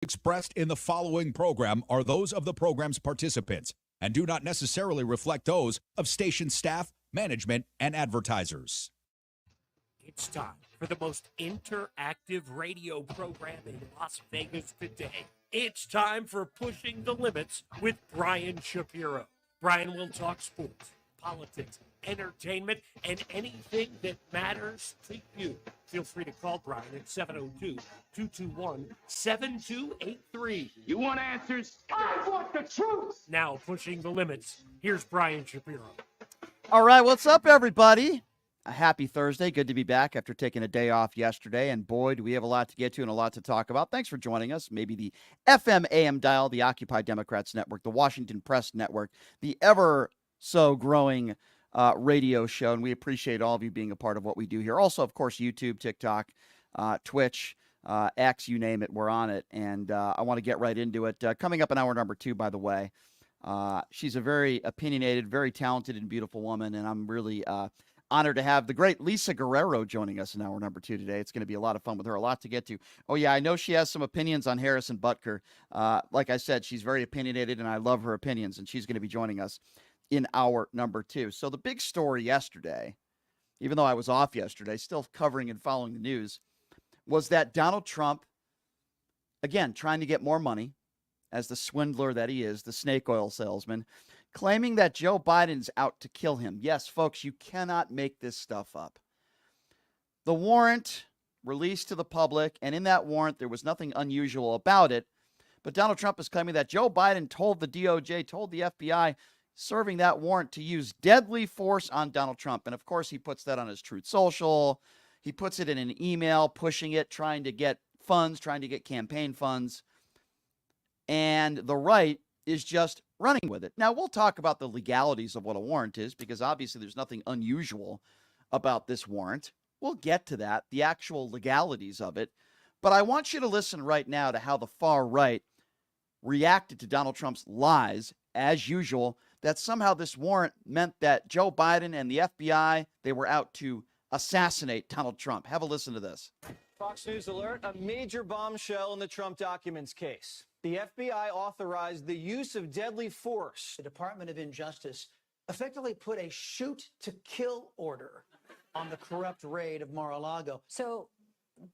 expressed in the following program are those of the program's participants and do not necessarily reflect those of station staff, management, and advertisers. It's time for the most interactive radio program in Las Vegas today. It's time for Pushing the Limits with Brian Shapiro. Brian will talk sports, politics, entertainment, and anything that matters to you. Feel free to call Brian at 702-221-7283. You want answers? I want the truth! Now, Pushing the Limits, here's Brian Shapiro. All right, what's up, everybody? A happy Thursday. Good to be back after taking a day off yesterday. And boy, do we have a lot to get to and a lot to talk about. Thanks for joining us. Maybe the FM AM dial, the Occupy Democrats Network, the Washington Press Network, the ever so growing radio show. And we appreciate all of you being a part of what we do here. Also, of course, YouTube, TikTok, Twitch, X, you name it, we're on it. And I want to get right into it. Coming up in hour number 2, by the way. She's a very opinionated, very talented and beautiful woman. And I'm really honored to have the great Lisa Guerrero joining us in hour number 2 today. It's going to be a lot of fun with her, a lot to get to. Oh, yeah, I know she has some opinions on Harrison Butker. Like I said, she's very opinionated, and I love her opinions, and she's going to be joining us in hour number 2. So the big story yesterday, even though I was off yesterday, still covering and following the news, was that Donald Trump, again, trying to get more money, as the swindler that he is, the snake oil salesman, claiming that Joe Biden's out to kill him. Yes, folks, you cannot make this stuff up. The warrant released to the public, and in that warrant, there was nothing unusual about it. But Donald Trump is claiming that Joe Biden told the DOJ, told the FBI, serving that warrant to use deadly force on Donald Trump. And of course, he puts that on his Truth Social. He puts it in an email, pushing it, trying to get funds, trying to get campaign funds. And the right is just running with it. Now, we'll talk about the legalities of what a warrant is, because obviously there's nothing unusual about this warrant. We'll get to that, the actual legalities of it. But I want you to listen right now to how the far right reacted to Donald Trump's lies, as usual, that somehow this warrant meant that Joe Biden and the FBI, they were out to assassinate Donald Trump. Have a listen to this. Fox News alert, a major bombshell in the Trump documents case. The FBI authorized the use of deadly force. The Department of Injustice effectively put a shoot-to-kill order on the corrupt raid of Mar-a-Lago. So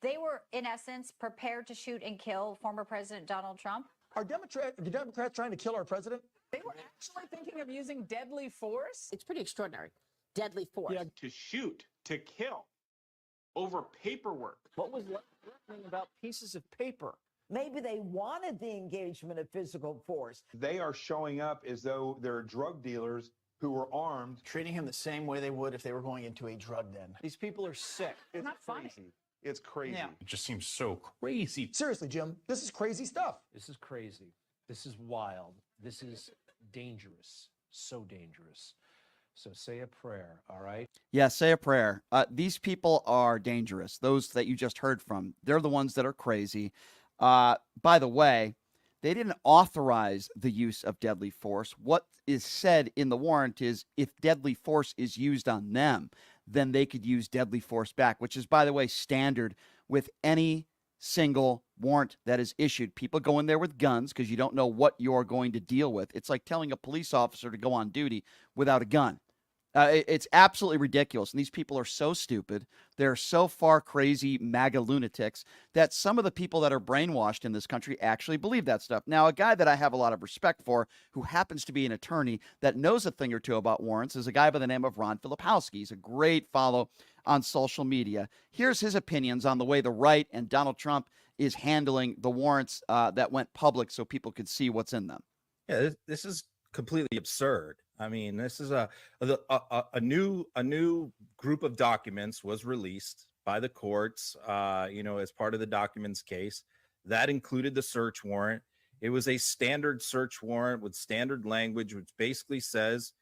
they were, in essence, prepared to shoot and kill former President Donald Trump? Are Democrats trying to kill our president? They were actually thinking of using deadly force? It's pretty extraordinary. Deadly force. Yeah, to shoot, to kill, over paperwork. What was threatening about pieces of paper? Maybe they wanted the engagement of physical force. They are showing up as though they're drug dealers who were armed. Treating him the same way they would if they were going into a drug den. These people are sick. It's not funny. It's crazy. Yeah. It just seems so crazy. Seriously, Jim, this is crazy stuff. This is crazy. This is wild. This is dangerous. So dangerous. So say a prayer, all right? Yeah, say a prayer. These people are dangerous. Those that you just heard from, they're the ones that are crazy. By the way, they didn't authorize the use of deadly force. What is said in the warrant is if deadly force is used on them, then they could use deadly force back, which is, by the way, standard with any single warrant that is issued. People go in there with guns because you don't know what you're going to deal with. It's like telling a police officer to go on duty without a gun. It's absolutely ridiculous. And these people are so stupid. They're so far crazy MAGA lunatics that some of the people that are brainwashed in this country actually believe that stuff. Now, a guy that I have a lot of respect for, who happens to be an attorney that knows a thing or two about warrants, is a guy by the name of Ron Filipowski. He's a great follow on social media. Here's his opinions on the way the right and Donald Trump is handling the warrants that went public so people could see what's in them. Yeah, this is completely absurd. I mean, this is a new group of documents was released by the courts, as part of the documents case that included the search warrant. It was a standard search warrant with standard language, which basically says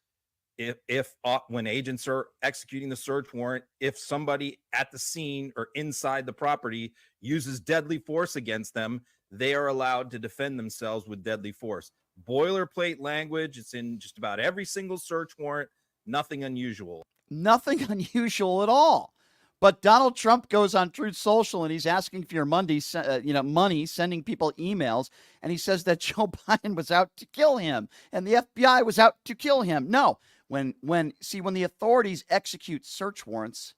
if when agents are executing the search warrant, if somebody at the scene or inside the property uses deadly force against them, they are allowed to defend themselves with deadly force. Boilerplate language. It's in just about every single search warrant. Nothing unusual. Nothing unusual at all. But Donald Trump goes on Truth Social and he's asking for your money, sending people emails. And he says that Joe Biden was out to kill him and the FBI was out to kill him. No, when the authorities execute search warrants,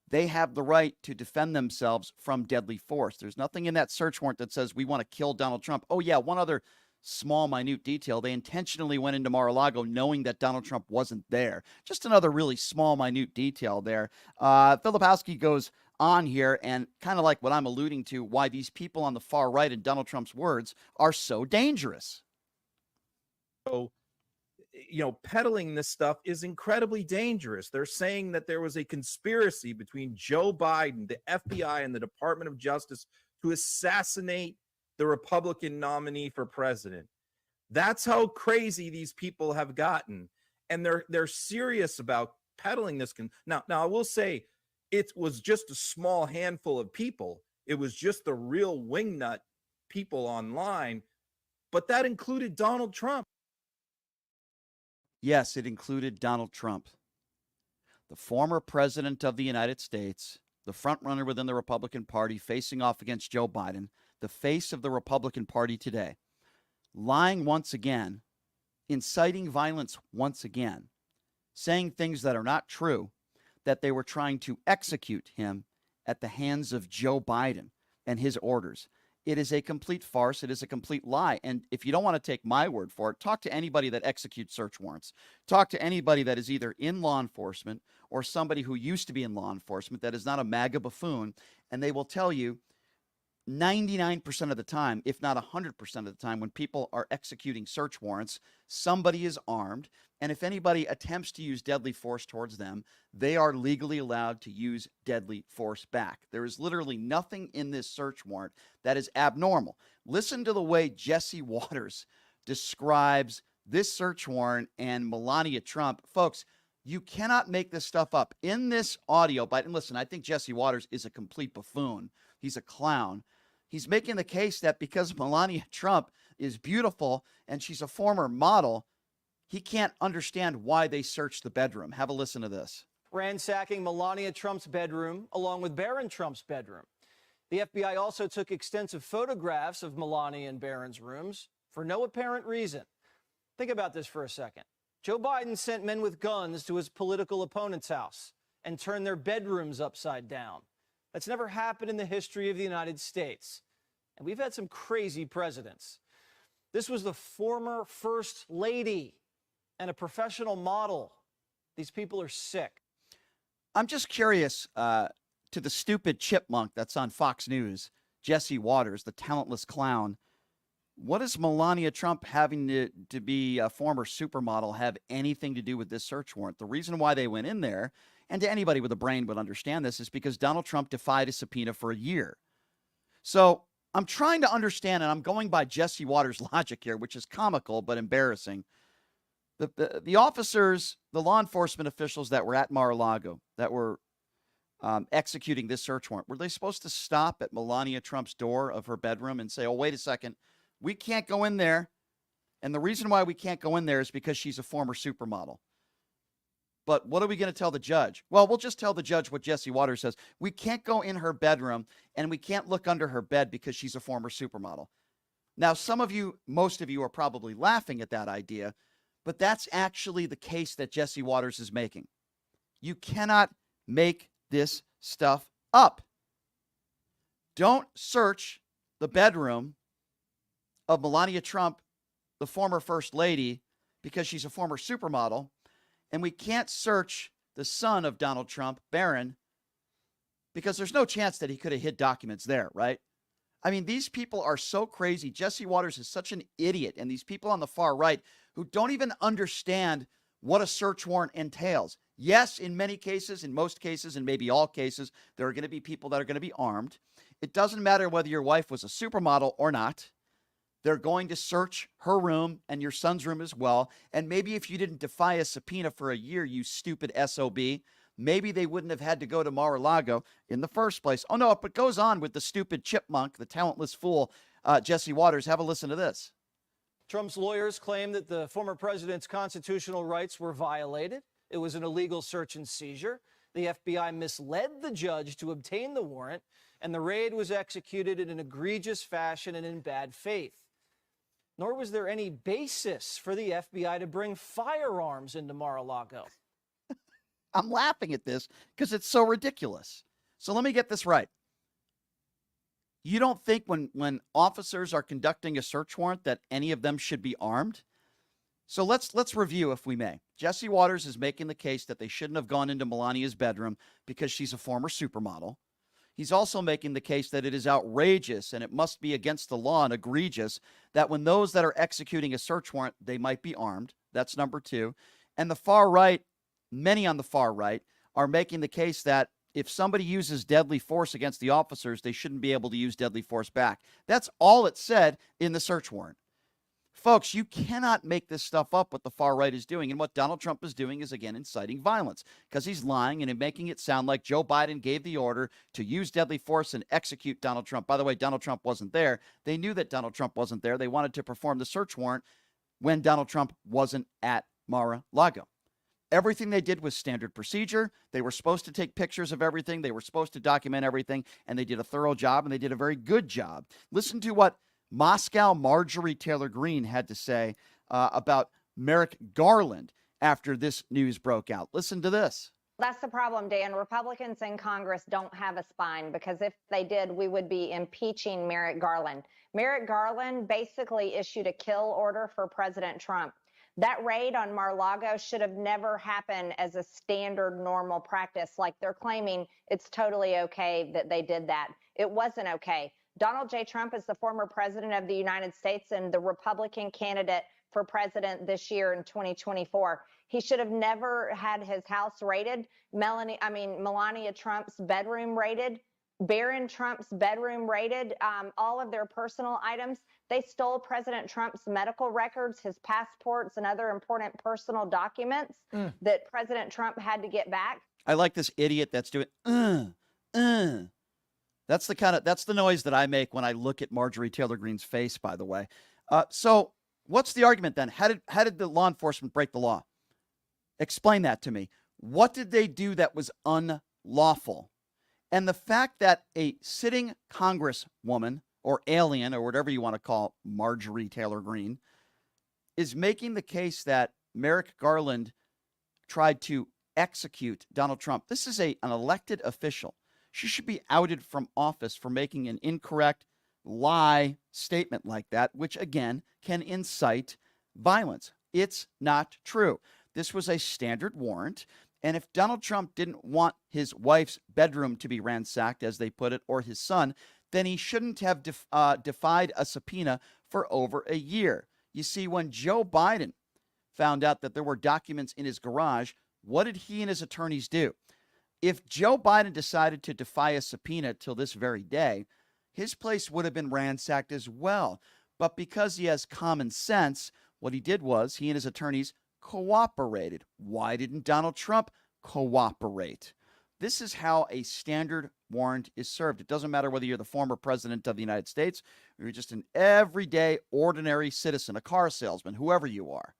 they have the right to defend themselves from deadly force. There's nothing in that search warrant that says we want to kill Donald Trump. Oh, yeah, one other small, minute detail. They intentionally went into Mar-a-Lago knowing that Donald Trump wasn't there. Just another really small, minute detail there. Filipowski goes on here and kind of like what I'm alluding to, why these people on the far right, in Donald Trump's words, are so dangerous. So, peddling this stuff is incredibly dangerous. They're saying that there was a conspiracy between Joe Biden, the FBI, and the Department of Justice to assassinate the Republican nominee for president. That's how crazy these people have gotten. And they're serious about peddling this. Now, I will say it was just a small handful of people. It was just the real wingnut people online, but that included Donald Trump. Yes, it included Donald Trump, the former president of the United States, the front runner within the Republican Party, facing off against Joe Biden, the face of the Republican Party today, lying once again, inciting violence once again, saying things that are not true, that they were trying to execute him at the hands of Joe Biden and his orders. It is a complete farce. It is a complete lie. And if you don't want to take my word for it, talk to anybody that executes search warrants. Talk to anybody that is either in law enforcement or somebody who used to be in law enforcement that is not a MAGA buffoon, and they will tell you 99% of the time, if not 100% of the time, when people are executing search warrants, somebody is armed. And if anybody attempts to use deadly force towards them, they are legally allowed to use deadly force back. There is literally nothing in this search warrant that is abnormal. Listen to the way Jesse Waters describes this search warrant and Melania Trump. Folks, you cannot make this stuff up. In this audio, but listen, I think Jesse Waters is a complete buffoon. He's a clown. He's making the case that because Melania Trump is beautiful and she's a former model, he can't understand why they searched the bedroom. Have a listen to this. Ransacking Melania Trump's bedroom along with Barron Trump's bedroom. The FBI also took extensive photographs of Melania and Barron's rooms for no apparent reason. Think about this for a second. Joe Biden sent men with guns to his political opponent's house and turned their bedrooms upside down. That's never happened in the history of the United States. And we've had some crazy presidents. This was the former first lady and a professional model. These people are sick. I'm just curious to the stupid chipmunk that's on Fox News, Jesse Waters, the talentless clown. What does Melania Trump having to be a former supermodel have anything to do with this search warrant? The reason why they went in there, and to anybody with a brain would understand this, is because Donald Trump defied a subpoena for a year. So I'm trying to understand, and I'm going by Jesse Waters' logic here, which is comical but embarrassing. The officers, the law enforcement officials that were at Mar-a-Lago, that were executing this search warrant, were they supposed to stop at Melania Trump's door of her bedroom and say, oh, wait a second, we can't go in there. And the reason why we can't go in there is because she's a former supermodel. But what are we going to tell the judge? Well, we'll just tell the judge what Jesse Waters says. We can't go in her bedroom and we can't look under her bed because she's a former supermodel. Now, some of you, most of you are probably laughing at that idea, but that's actually the case that Jesse Waters is making. You cannot make this stuff up. Don't search the bedroom of Melania Trump, the former first lady, because she's a former supermodel. And we can't search the son of Donald Trump, Barron, because there's no chance that he could have hid documents there, right? I mean, these people are so crazy. Jesse Waters is such an idiot. And these people on the far right who don't even understand what a search warrant entails. Yes, in many cases, in most cases, and maybe all cases, there are going to be people that are going to be armed. It doesn't matter whether your wife was a supermodel or not. They're going to search her room and your son's room as well. And maybe if you didn't defy a subpoena for a year, you stupid SOB, maybe they wouldn't have had to go to Mar-a-Lago in the first place. Oh, no, it goes on with the stupid chipmunk, the talentless fool, Jesse Waters. Have a listen to this. Trump's lawyers claim that the former president's constitutional rights were violated. It was an illegal search and seizure. The FBI misled the judge to obtain the warrant, and the raid was executed in an egregious fashion and in bad faith. Nor was there any basis for the FBI to bring firearms into Mar-a-Lago. I'm laughing at this because it's so ridiculous. So let me get this right. You don't think when officers are conducting a search warrant that any of them should be armed? So let's review, if we may. Jesse Waters is making the case that they shouldn't have gone into Melania's bedroom because she's a former supermodel. He's also making the case that it is outrageous and it must be against the law and egregious that when those that are executing a search warrant, they might be armed. That's number two. And the far right, many on the far right, are making the case that if somebody uses deadly force against the officers, they shouldn't be able to use deadly force back. That's all it said in the search warrant. Folks, you cannot make this stuff up, what the far right is doing. And what Donald Trump is doing is, again, inciting violence because he's lying and making it sound like Joe Biden gave the order to use deadly force and execute Donald Trump. By the way, Donald Trump wasn't there. They knew that Donald Trump wasn't there. They wanted to perform the search warrant when Donald Trump wasn't at Mar-a-Lago. Everything they did was standard procedure. They were supposed to take pictures of everything. They were supposed to document everything, and they did a thorough job, and they did a very good job. Listen to what Moscow Marjorie Taylor Greene had to say about Merrick Garland after this news broke out. Listen to this. That's the problem, Dan. Republicans in Congress don't have a spine because if they did, we would be impeaching Merrick Garland. Merrick Garland basically issued a kill order for President Trump. That raid on Mar-a-Lago should have never happened as a standard normal practice. Like they're claiming it's totally okay that they did that. It wasn't okay. Donald J. Trump is the former president of the United States and the Republican candidate for president this year in 2024. He should have never had his house raided. Melania Trump's bedroom raided. Barron Trump's bedroom raided. All of their personal items. They stole President Trump's medical records, his passports, and other important personal documents that President Trump had to get back. I like this idiot that's doing, That's the noise that I make when I look at Marjorie Taylor Greene's face, by the way. So what's the argument then? How did the law enforcement break the law? Explain that to me. What did they do that was unlawful? And the fact that a sitting congresswoman or alien or whatever you want to call Marjorie Taylor Greene is making the case that Merrick Garland tried to execute Donald Trump. This is an elected official. She should be outed from office for making an incorrect lie statement like that, which, again, can incite violence. It's not true. This was a standard warrant. And if Donald Trump didn't want his wife's bedroom to be ransacked, as they put it, or his son, then he shouldn't have defied a subpoena for over a year. You see, when Joe Biden found out that there were documents in his garage, what did he and his attorneys do? If Joe Biden decided to defy a subpoena till this very day, his place would have been ransacked as well. But because he has common sense, what he did was he and his attorneys cooperated. Why didn't Donald Trump cooperate? This is how a standard warrant is served. It doesn't matter whether you're the former president of the United States or you're just an everyday, ordinary citizen, a car salesman, whoever you are.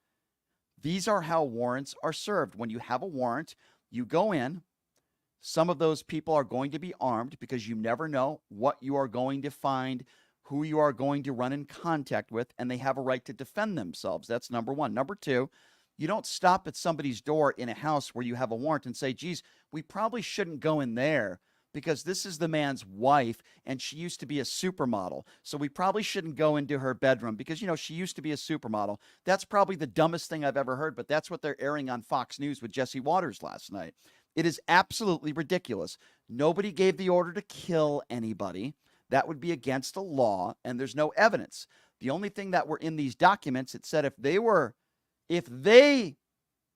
These are how warrants are served. When you have a warrant, you go in. Some of those people are going to be armed because you never know what you are going to find, who you are going to run in contact with, and they have a right to defend themselves. That's number one. Number two, you don't stop at somebody's door in a house where you have a warrant and say, geez, we probably shouldn't go in there because this is the man's wife and she used to be a supermodel. So we probably shouldn't go into her bedroom because, she used to be a supermodel. That's probably the dumbest thing I've ever heard, but that's what they're airing on Fox News with Jesse Waters last night. It is absolutely ridiculous. Nobody gave the order to kill anybody. That would be against the law, and there's no evidence. The only thing that were in these documents, it said if they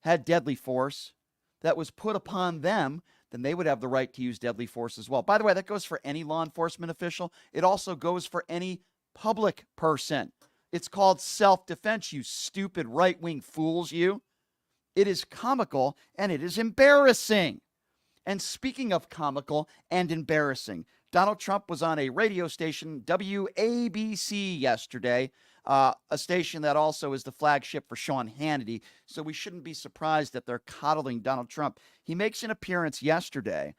had deadly force that was put upon them, then they would have the right to use deadly force as well. By the way, that goes for any law enforcement official. It also goes for any public person. It's called self-defense, you stupid right-wing fools, you. It is comical and it is embarrassing. And speaking of comical and embarrassing, Donald Trump was on a radio station, WABC, yesterday, a station that also is the flagship for Sean Hannity. So we shouldn't be surprised that they're coddling Donald Trump. He makes an appearance yesterday.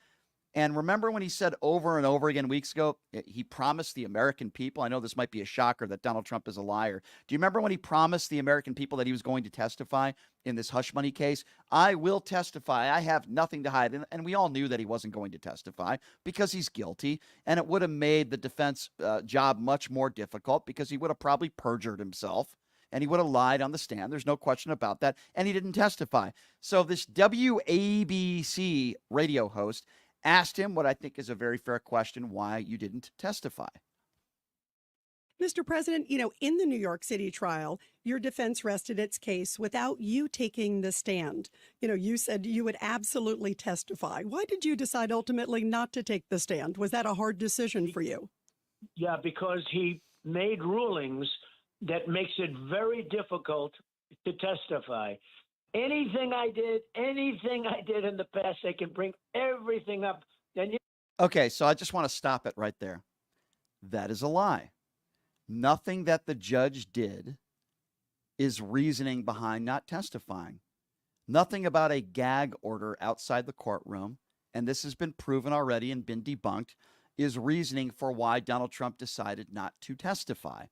And remember when he said over and over again weeks ago, he promised the American people, I know this might be a shocker that Donald Trump is a liar. Do you remember when he promised the American people that he was going to testify in this hush money case? I will testify. I have nothing to hide. And we all knew that he wasn't going to testify because he's guilty. And it would have made the defense job much more difficult because he would have probably perjured himself. And he would have lied on the stand. There's no question about that. And he didn't testify. So this WABC radio host asked him what I think is a very fair question, why you didn't testify. Mr. President, in the New York City trial, your defense rested its case without you taking the stand. You said you would absolutely testify. Why did you decide ultimately not to take the stand? Was that a hard decision for you? Yeah, because he made rulings that makes it very difficult to testify. Anything I did in the past, they can bring everything up. Okay, so I just want to stop it right there. That is a lie. Nothing that the judge did is reasoning behind not testifying. Nothing about a gag order outside the courtroom, and this has been proven already and been debunked, is reasoning for why Donald Trump decided not to testify.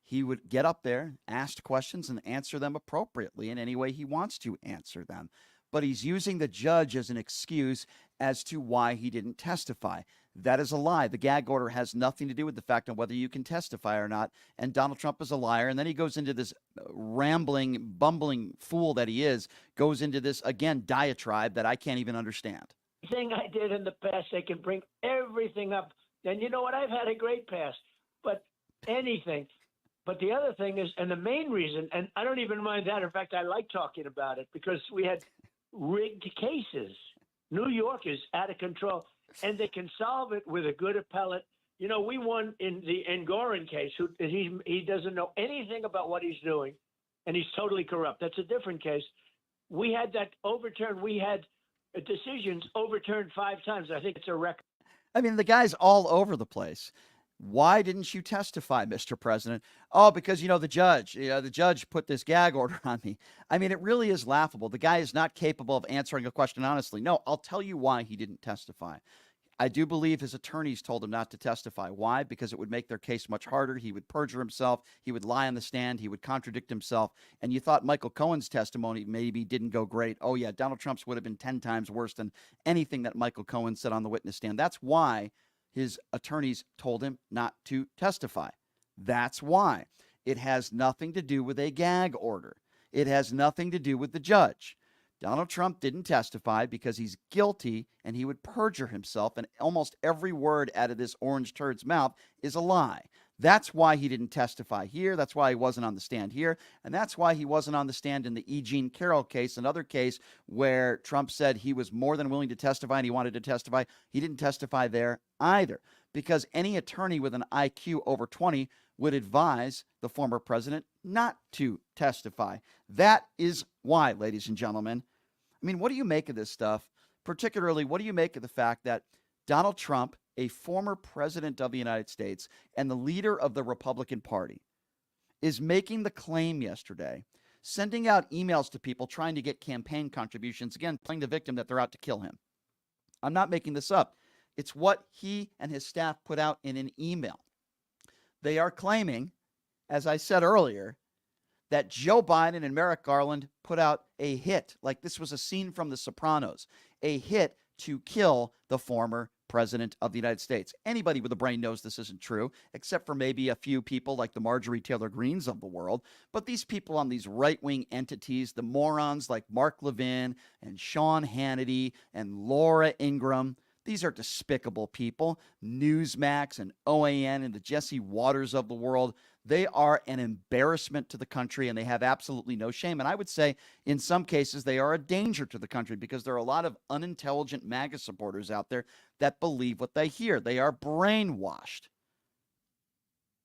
He would get up there, ask questions, and answer them appropriately in any way he wants to answer them. But he's using the judge as an excuse as to why he didn't testify. That is a lie. The gag order has nothing to do with the fact of whether you can testify or not. And Donald Trump is a liar. And then he goes into this rambling, bumbling fool that he is, goes into this, again, diatribe that I can't even understand. Anything I did in the past, they can bring everything up. And you know what? I've had a great past. But anything. But the other thing is, and the main reason, and I don't even mind that. In fact, I like talking about it because we had rigged cases. New York is out of control, and they can solve it with a good appellate. We won in the Engoron case. He doesn't know anything about what he's doing, and he's totally corrupt. That's a different case. We had that overturned. We had decisions overturned 5 times. I think it's a record. I mean, the guy's all over the place. Why didn't you testify, Mr. President? Oh, because, the judge put this gag order on me. I mean, it really is laughable. The guy is not capable of answering a question honestly. No, I'll tell you why he didn't testify. I do believe his attorneys told him not to testify. Why? Because it would make their case much harder. He would perjure himself. He would lie on the stand. He would contradict himself. And you thought Michael Cohen's testimony maybe didn't go great. Oh, yeah, Donald Trump's would have been 10 times worse than anything that Michael Cohen said on the witness stand. That's why his attorneys told him not to testify. That's why. It has nothing to do with a gag order. It has nothing to do with the judge. Donald Trump didn't testify because he's guilty and he would perjure himself, and almost every word out of this orange turd's mouth is a lie. That's why he didn't testify here. That's why he wasn't on the stand here. And that's why he wasn't on the stand in the E. Jean Carroll case, another case where Trump said he was more than willing to testify and he wanted to testify. He didn't testify there either, because any attorney with an IQ over 20 would advise the former president not to testify. That is why, ladies and gentlemen. I mean, what do you make of this stuff? Particularly, what do you make of the fact that Donald Trump, a former president of the United States and the leader of the Republican Party, is making the claim yesterday, sending out emails to people trying to get campaign contributions, again, playing the victim that they're out to kill him. I'm not making this up. It's what he and his staff put out in an email. They are claiming, as I said earlier, that Joe Biden and Merrick Garland put out a hit, like this was a scene from The Sopranos, a hit to kill the former president of the United States. Anybody with a brain knows this isn't true, except for maybe a few people like the Marjorie Taylor Greens of the world. But these people on these right-wing entities, the morons like Mark Levin and Sean Hannity and Laura Ingraham, these are despicable people. Newsmax and OAN and the Jesse Waters of the world, they are an embarrassment to the country, and they have absolutely no shame. And I would say in some cases they are a danger to the country, because there are a lot of unintelligent MAGA supporters out there that believe what they hear. They are brainwashed.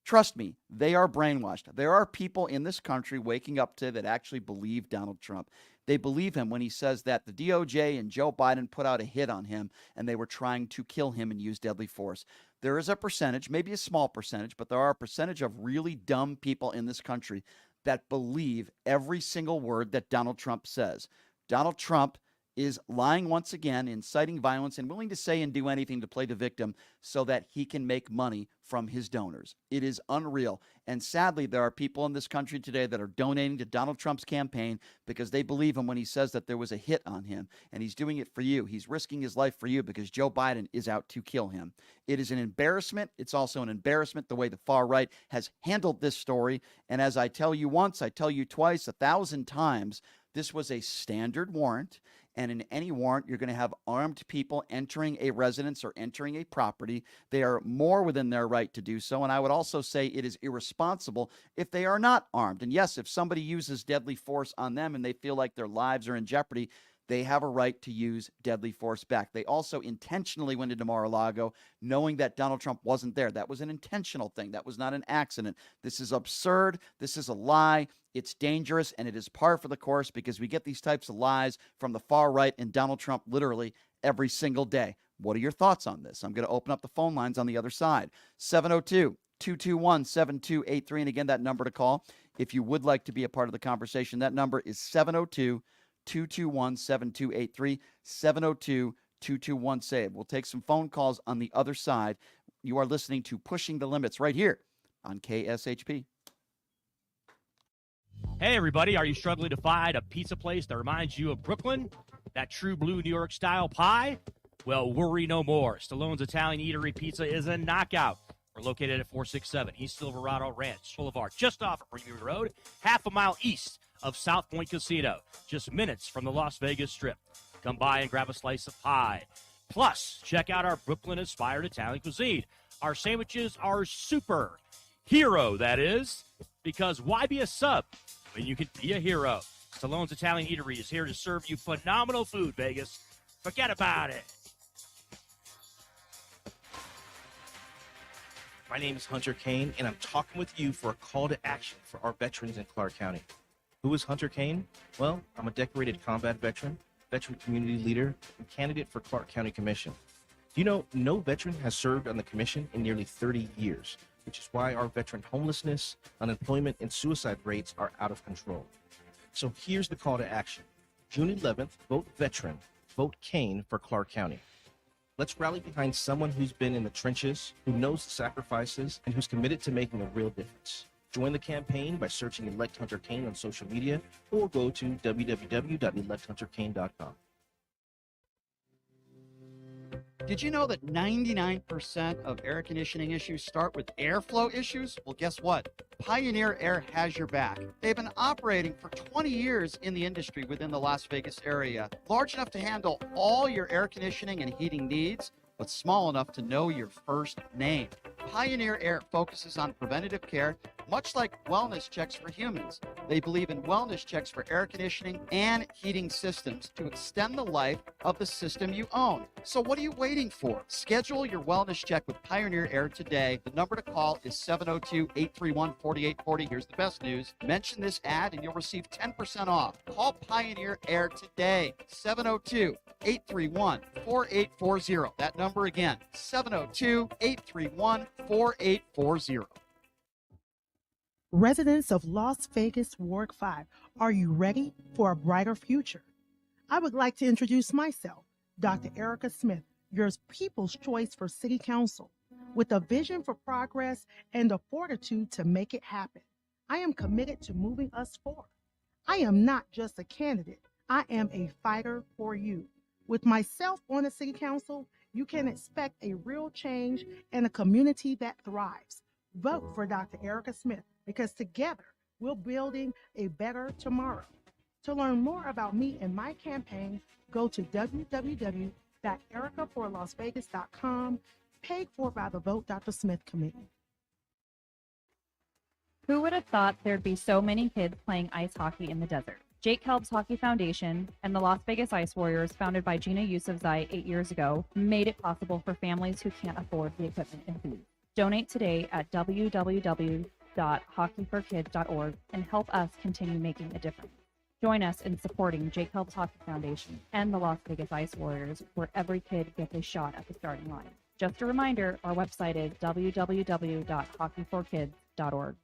Trust me, they are brainwashed. There are people in this country waking up to that actually believe Donald Trump. They believe him when he says that the DOJ and Joe Biden put out a hit on him and they were trying to kill him and use deadly force. there is a percentage, maybe a small percentage, but there are a percentage of really dumb people in this country that believe every single word that Donald Trump says. Donald Trump is lying once again, inciting violence, and willing to say and do anything to play the victim so that he can make money from his donors. It is unreal. And sadly, there are people in this country today that are donating to Donald Trump's campaign because they believe him when he says that there was a hit on him. And he's doing it for you. He's risking his life for you because Joe Biden is out to kill him. It is an embarrassment. It's also an embarrassment the way the far right has handled this story. And as I tell you once, I tell you twice, 1,000 times, this was a standard warrant. And in any warrant, you're going to have armed people entering a residence or entering a property. They are more within their right to do so. And I would also say it is irresponsible if they are not armed. And yes, if somebody uses deadly force on them and they feel like their lives are in jeopardy, they have a right to use deadly force back. They also intentionally went into Mar-a-Lago knowing that Donald Trump wasn't there. That was an intentional thing. That was not an accident. This is absurd. This is a lie. It's dangerous, and it is par for the course because we get these types of lies from the far right and Donald Trump literally every single day. What are your thoughts on this? I'm going to open up the phone lines on the other side. 702-221-7283. And again, that number to call if you would like to be a part of the conversation. That number is 702-221-7283, 702-221-SAVE. We'll take some phone calls on the other side. You are listening to Pushing the Limits right here on KSHP. Hey, everybody. Are you struggling to find a pizza place that reminds you of Brooklyn? That true blue New York style pie? Well, worry no more. Stallone's Italian Eatery Pizza is a knockout. We're located at 467 East Silverado Ranch Boulevard, just off of Premium Road, half a mile east of South Point Casino, just minutes from the Las Vegas Strip. Come by and grab a slice of pie. Plus, check out our Brooklyn-inspired Italian cuisine. Our sandwiches are super. Hero, that is. Because why be a sub when you can be a hero? Stallone's Italian Eatery is here to serve you phenomenal food, Vegas. Forget about it. My name is Hunter Kane, and I'm talking with you for a call to action for our veterans in Clark County. Who is Hunter Kane? Well, I'm a decorated combat veteran community leader, and candidate for Clark County Commission. Do you know no veteran has served on the commission in nearly 30 years, which is why our veteran homelessness, unemployment, and suicide rates are out of control. So here's the call to action. June 11th, vote veteran, vote Kane for Clark County. Let's rally behind someone who's been in the trenches, who knows the sacrifices, and who's committed to making a real difference. Join the campaign by searching Elect Hunter Kane on social media or go to www.electhunterkane.com. Did you know that 99% of air conditioning issues start with airflow issues? Well, guess what? Pioneer Air has your back. They've been operating for 20 years in the industry within the Las Vegas area, large enough to handle all your air conditioning and heating needs, but small enough to know your first name. Pioneer Air focuses on preventative care, much like wellness checks for humans. They believe in wellness checks for air conditioning and heating systems to extend the life of the system you own. So what are you waiting for? Schedule your wellness check with Pioneer Air today. The number to call is 702-831-4840. Here's the best news. Mention this ad and you'll receive 10% off. Call Pioneer Air today. 702-831-4840. That number again, 702-831-4840. Residents of Las Vegas Ward 5, are you ready for a brighter future? I would like to introduce myself, Dr. Erica Smith, your People's Choice for City Council, with a vision for progress and the fortitude to make it happen. I am committed to moving us forward. I am not just a candidate, I am a fighter for you. With myself on the City Council, you can expect a real change and a community that thrives. Vote for Dr. Erica Smith, because together we're building a better tomorrow. To learn more about me and my campaign, go to www.ericaforlasvegas.com, paid for by the Vote Dr. Smith Committee. Who would have thought there'd be so many kids playing ice hockey in the desert? Jake Helps Hockey Foundation and the Las Vegas Ice Warriors, founded by Gina Yusufzai 8 years ago, made it possible for families who can't afford the equipment and fees. Donate today at www.hockeyforkids.org and help us continue making a difference. Join us in supporting Jake Helps Hockey Foundation and the Las Vegas Ice Warriors, where every kid gets a shot at the starting line. Just a reminder, our website is www.hockeyforkids.org.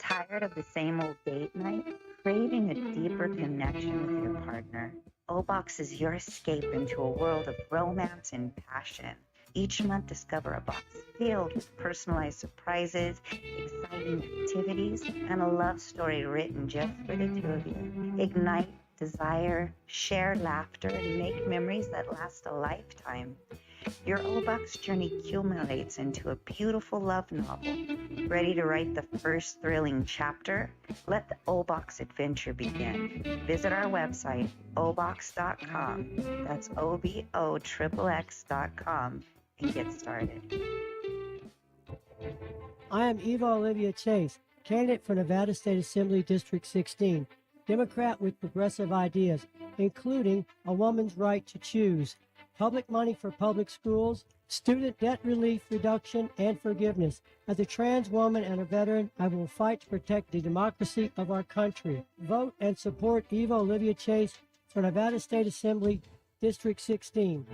Tired of the same old date night? Craving a deeper connection with your partner? O-Box is your escape into a world of romance and passion. Each month, discover a box filled with personalized surprises, exciting activities, and a love story written just for the two of you. Ignite desire, share laughter, and make memories that last a lifetime. Your O-Box journey accumulates into a beautiful love novel. Ready to write the first thrilling chapter? Let the O-Box adventure begin. Visit our website, obox.com. That's OBOXXX.com and get started. I am Eva Olivia Chase, candidate for Nevada State Assembly District 16, Democrat with progressive ideas, including a woman's right to choose, public money for public schools, student debt relief reduction, and forgiveness. As a trans woman and a veteran, I will fight to protect the democracy of our country. Vote and support Eva Olivia Chase for Nevada State Assembly District 16.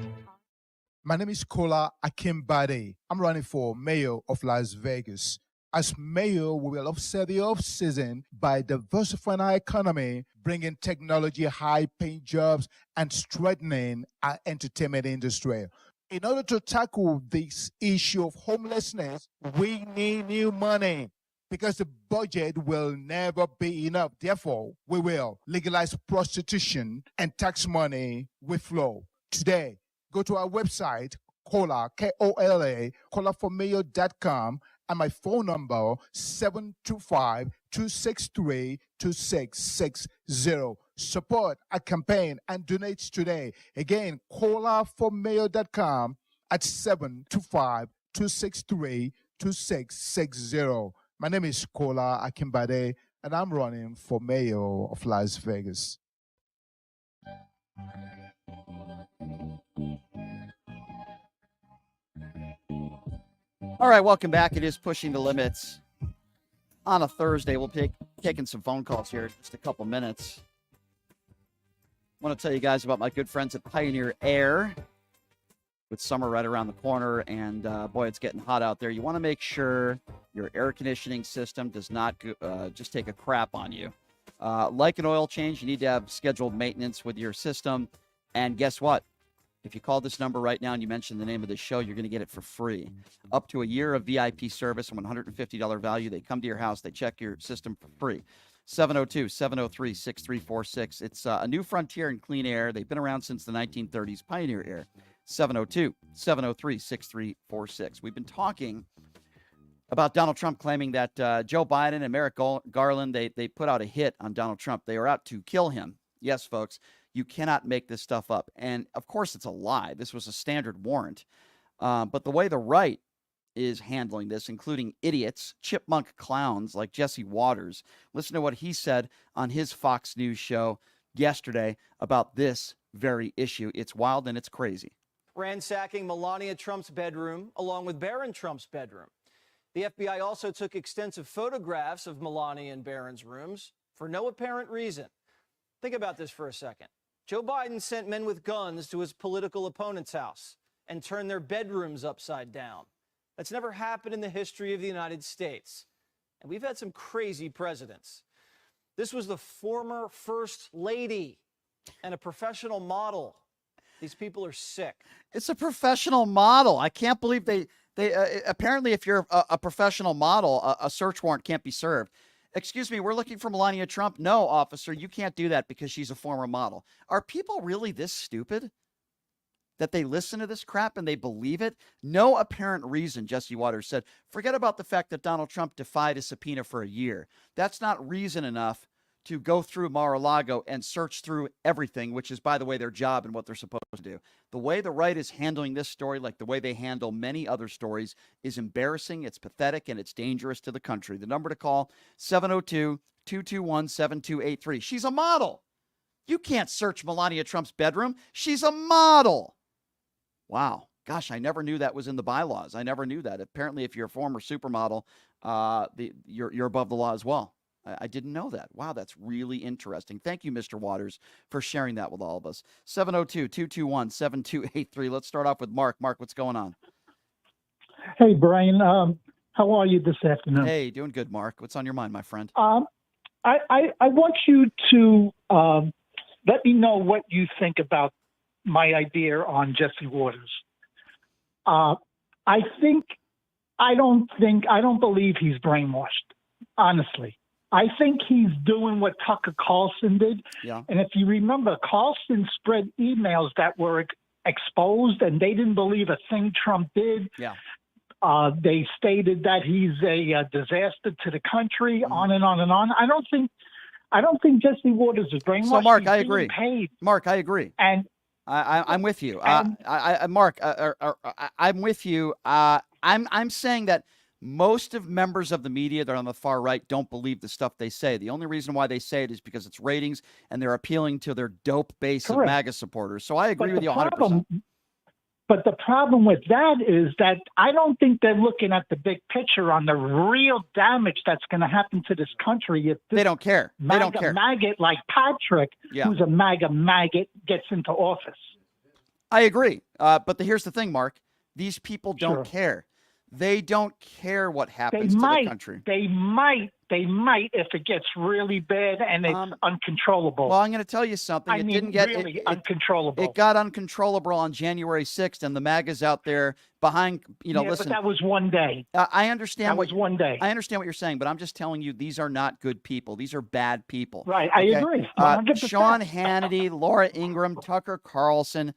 My name is Kola Akimbade. I'm running for mayor of Las Vegas. As mayor, we will offset the off-season by diversifying our economy, bringing technology, high-paying jobs, and strengthening our entertainment industry. In order to tackle this issue of homelessness, we need new money because the budget will never be enough. Therefore, we will legalize prostitution and tax money will flow. Today, go to our website, Kola, K-O-L-A, kolaformayor.com, and my phone number, 725-263-2660. Support our campaign and donate today. Again, kolaformayor.com at 725-263-2660. My name is Kola Akimbade, and I'm running for mayor of Las Vegas. All right, welcome back. It is Pushing the Limits on a Thursday. We'll be taking some phone calls here in just a couple minutes. I want to tell you guys about my good friends at Pioneer Air. With summer right around the corner, and boy, it's getting hot out there. You want to make sure your air conditioning system does not just take a crap on you. Like an oil change, you need to have scheduled maintenance with your system. And guess what? If you call this number right now and you mention the name of the show, you're going to get it for free. Up to a year of VIP service and $150 value. They come to your house. They check your system for free. 702-703-6346. It's a new frontier in clean air. They've been around since the 1930s. Pioneer Air. 702-703-6346. We've been talking about Donald Trump claiming that Joe Biden and Merrick Garland, they put out a hit on Donald Trump. They are out to kill him. Yes, folks. You cannot make this stuff up. And, of course, it's a lie. This was a standard warrant. But the way the right is handling this, including idiots, chipmunk clowns like Jesse Waters, listen to what he said on his Fox News show yesterday about this very issue. It's wild and it's crazy. Ransacking Melania Trump's bedroom, along with Barron Trump's bedroom. The FBI also took extensive photographs of Melania and Barron's rooms for no apparent reason. Think about this for a second. Joe Biden sent men with guns to his political opponent's house and turned their bedrooms upside down. That's never happened in the history of the United States. And we've had some crazy presidents. This was the former first lady and a professional model. These people are sick. It's a professional model. I can't believe they apparently if you're a professional model, a search warrant can't be served. Excuse me, we're looking for Melania Trump. No, officer, you can't do that because she's a former model. Are people really this stupid that they listen to this crap and they believe it? No apparent reason, Jesse Waters said. Forget about the fact that Donald Trump defied a subpoena for a year. That's not reason enough to go through Mar-a-Lago and search through everything, which is, by the way, their job and what they're supposed to do. The way the right is handling this story, like the way they handle many other stories, is embarrassing, it's pathetic, and it's dangerous to the country. The number to call, 702-221-7283. She's a model. You can't search Melania Trump's bedroom. She's a model. Wow. Gosh, I never knew that was in the bylaws. I never knew that. Apparently, if you're a former supermodel, you're above the law as well. I didn't know that. Wow, that's really interesting. Thank you, Mr. Waters, for sharing that with all of us. 702-221-7283. Let's start off with Mark. Mark, what's going on? Hey, Brian. How are you this afternoon? Hey, doing good, Mark. What's on your mind, my friend? I want you to let me know what you think about my idea on Jesse Waters. I don't believe he's brainwashed, honestly. I think he's doing what Tucker Carlson did. Yeah. And if you remember, Carlson spread emails that were exposed, and they didn't believe a thing Trump did. Yeah. They stated that he's a disaster to the country, on and on and on. I don't think Jesse Waters is brainwashed. So, Mark, He's I being agree. paid. Mark, I agree. And I'm with you. Mark, I'm with you. I'm saying that most of members of the media that are on the far right don't believe the stuff they say. The only reason why they say it is because it's ratings and they're appealing to their dope base of MAGA supporters. So I agree with you 100%. But the problem with that is that I don't think they're looking at the big picture on the real damage that's going to happen to this country if this they don't care. They don't care. Maggot like Patrick, who's a MAGA maggot, gets into office. I agree. But here's the thing, Mark. These people don't care. They don't care what happens to the country. They might if it gets really bad and it's uncontrollable. Well, I'm going to tell you something. It didn't get really uncontrollable. It got uncontrollable on January 6th, and the MAGAs out there behind, listen. But that was one day. I understand. That was one day. I understand what you're saying, but I'm just telling you, these are not good people. These are bad people. Right. I agree. 100%. Sean Hannity, Laura Ingraham, Tucker Carlson,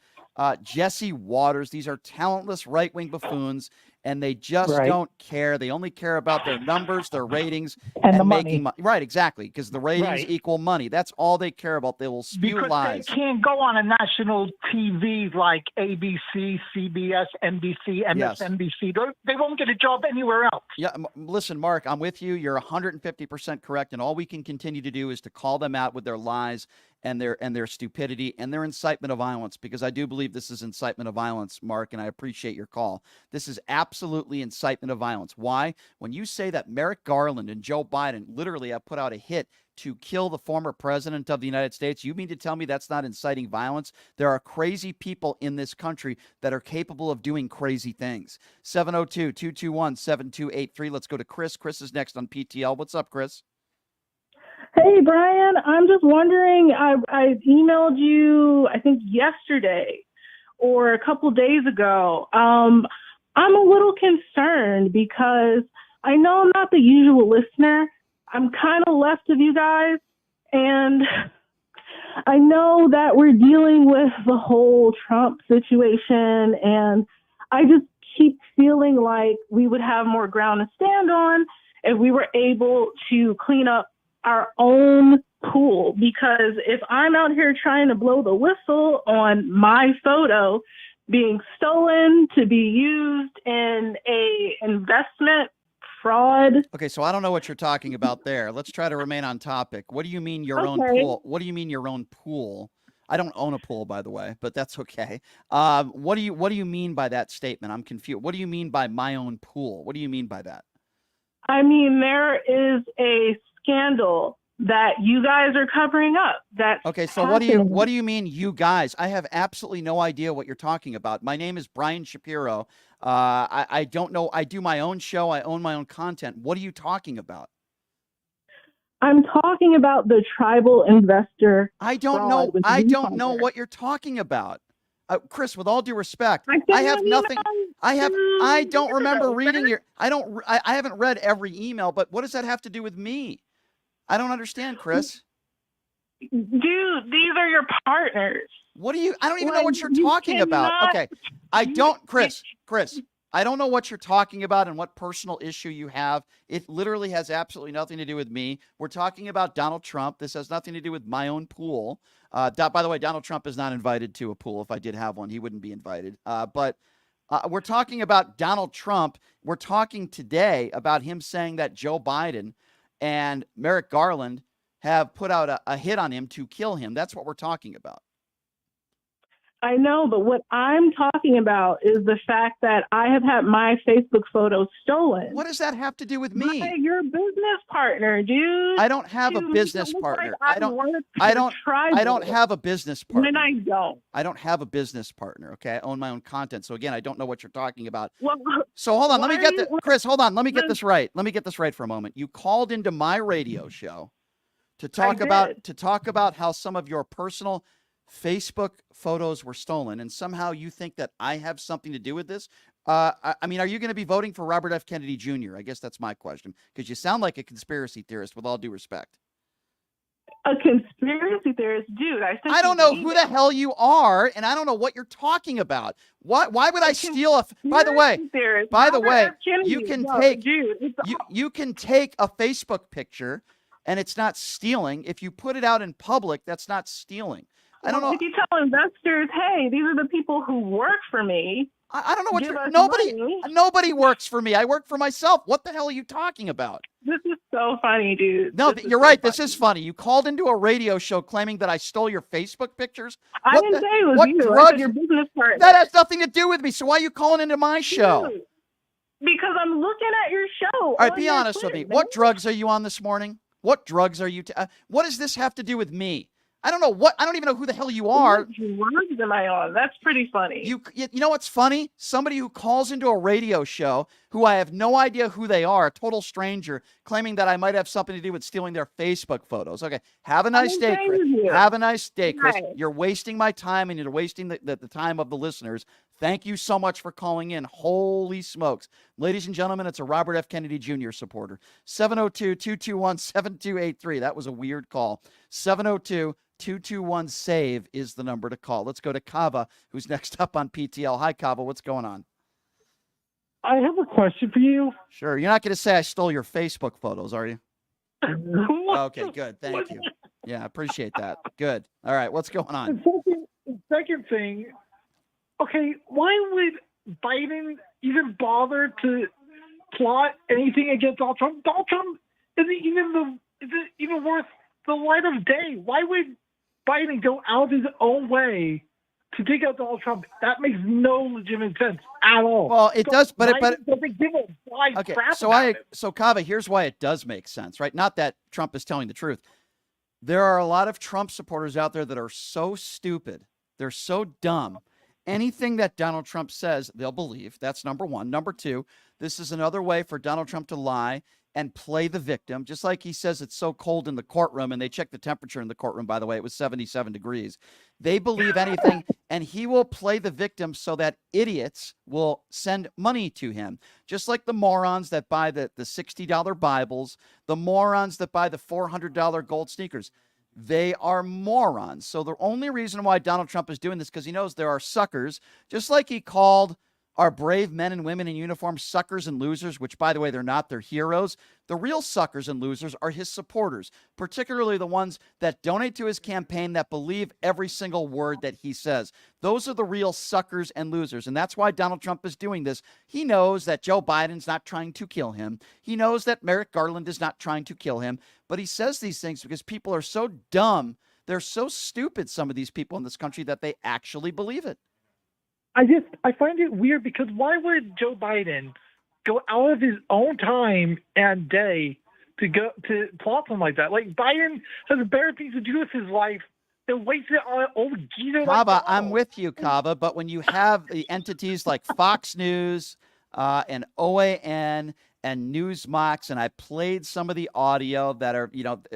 Jesse Waters. These are talentless right-wing buffoons, and they just don't care. They only care about their numbers, their ratings, and making money. Right, exactly, because the ratings equal money. That's all they care about. They will spew lies. They can't go on a national TV like ABC, CBS, NBC, MSNBC. They won't get a job anywhere else. Yeah, listen, Mark, I'm with you. You're 150% correct, and all we can continue to do is to call them out with their lies and their stupidity and their incitement of violence, because I do believe this is incitement of violence, Mark, and I appreciate your call. This is absolutely incitement of violence. Why? When you say that Merrick Garland and Joe Biden literally have put out a hit to kill the former president of the United States, you mean to tell me that's not inciting violence? There are crazy people in this country that are capable of doing crazy things. 702-221-7283. Let's go to Chris. Chris is next on PTL. What's up, Chris? Hey, Brian, I'm just wondering, I emailed you, I think yesterday or a couple days ago. I'm a little concerned because I know I'm not the usual listener. I'm kind of left of you guys, and I know that we're dealing with the whole Trump situation, and I just keep feeling like we would have more ground to stand on if we were able to clean up our own pool, because if I'm out here trying to blow the whistle on my photo being stolen to be used in a investment fraud. Okay, so I don't know what you're talking about there. Let's try to remain on topic. What do you mean your own pool? What do you mean your own pool? I don't own a pool, by the way, but that's okay. What do you mean by that statement? I'm confused. What do you mean by my own pool? What do you mean by that? I mean, there is a scandal that you guys are covering up. So what do you mean, you guys? I have absolutely no idea what you're talking about. My name is Brian Shapiro. I don't know. I do my own show. I own my own content. What are you talking about? I'm talking about the tribal investor. I don't know. I don't know what you're talking about. Chris, with all due respect, I have nothing. I don't remember reading your. I haven't read every email, but what does that have to do with me? I don't understand, Chris. Dude, these are your partners. What do you? I don't even know what you're talking about. Okay, I don't, Chris. I don't know what you're talking about and what personal issue you have. It literally has absolutely nothing to do with me. We're talking about Donald Trump. This has nothing to do with my own pool. By the way, Donald Trump is not invited to a pool. If I did have one, he wouldn't be invited. But we're talking about Donald Trump. We're talking today about him saying that Joe Biden and Merrick Garland have put out a hit on him to kill him. That's what we're talking about. I know, but what I'm talking about is the fact that I have had my Facebook photos stolen. What does that have to do with me? By your business partner, dude. I don't have a business partner. I don't have a business partner. And I don't. I don't have a business partner. Okay. I own my own content. So again, I don't know what you're talking about. Well, so hold on. Let me get Chris, hold on. Let me get this right. Let me get this right for a moment. You called into my radio show to talk about how some of your personal Facebook photos were stolen, and somehow you think that I have something to do with this. I mean, are you going to be voting for Robert F. Kennedy Jr.? I guess that's my question, because you sound like a conspiracy theorist, with all due respect. A conspiracy theorist, dude. I don't know who the hell you are, and I don't know what you're talking about. Why would I steal by the way, you can take a Facebook picture, and it's not stealing. If you put it out in public, that's not stealing. I don't know. If you tell investors, hey, these are the people who work for me. I don't know what nobody works for me. I work for myself. What the hell are you talking about? This is so funny, dude. No, you're right. This is funny. You called into a radio show claiming that I stole your Facebook pictures. I didn't say it was you. I said your business partner. That has nothing to do with me. So why are you calling into my show? Dude, because I'm looking at your show. All right, be honest with me. Man. What drugs are you on this morning? What drugs are you? What does this have to do with me? I don't know I don't even know who the hell you are. What drugs am I on? That's pretty funny. You know what's funny? Somebody who calls into a radio show who I have no idea who they are, a total stranger, claiming that I might have something to do with stealing their Facebook photos. Okay, have a nice day, Chris. Have a nice day, Chris. Right. You're wasting my time, and you're wasting the time of the listeners. Thank you so much for calling in. Holy smokes. Ladies and gentlemen, it's a Robert F. Kennedy Jr. supporter. 702-221-7283. That was a weird call. 702-221-SAVE is the number to call. Let's go to Kava, who's next up on PTL. Hi, Kava. What's going on? I have a question for you. Sure. You're not going to say I stole your Facebook photos, are you? Okay, good. Thank you. Yeah, I appreciate that. Good. All right. What's going on? The second thing, okay, why would Biden even bother to plot anything against Donald Trump? Donald Trump isn't even worth the light of day. Why would Biden go out of his own way to take out Donald Trump? That makes no legitimate sense at all. Well, it does, but doesn't give a fly crap about it. So Kava, here's why it does make sense, right? Not that Trump is telling the truth. There are a lot of Trump supporters out there that are so stupid. They're so dumb. Anything that Donald Trump says, they'll believe. That's number one. Number two, this is another way for Donald Trump to lie and play the victim, just like he says it's so cold in the courtroom, and they checked the temperature in the courtroom, by the way, it was 77 degrees. They believe anything, and he will play the victim so that idiots will send money to him, just like the morons that buy the $60 Bibles, the morons that buy the $400 gold sneakers. They are morons. So the only reason why Donald Trump is doing this, because he knows there are suckers, just like he called our brave men and women in uniform suckers and losers, which, by the way, they're not. They're heroes. The real suckers and losers are his supporters, particularly the ones that donate to his campaign, that believe every single word that he says. Those are the real suckers and losers, and that's why Donald Trump is doing this. He knows that Joe Biden's not trying to kill him. He knows that Merrick Garland is not trying to kill him, but he says these things because people are so dumb. They're so stupid, some of these people in this country, that they actually believe it. I find it weird, because why would Joe Biden go out of his own time and day to plot something like that? Like, Biden has better things to do with his life than waste it on old geezer. Kava, I'm with you, Kava, but when you have the entities like Fox News and OAN and Newsmax, and I played some of the audio that are,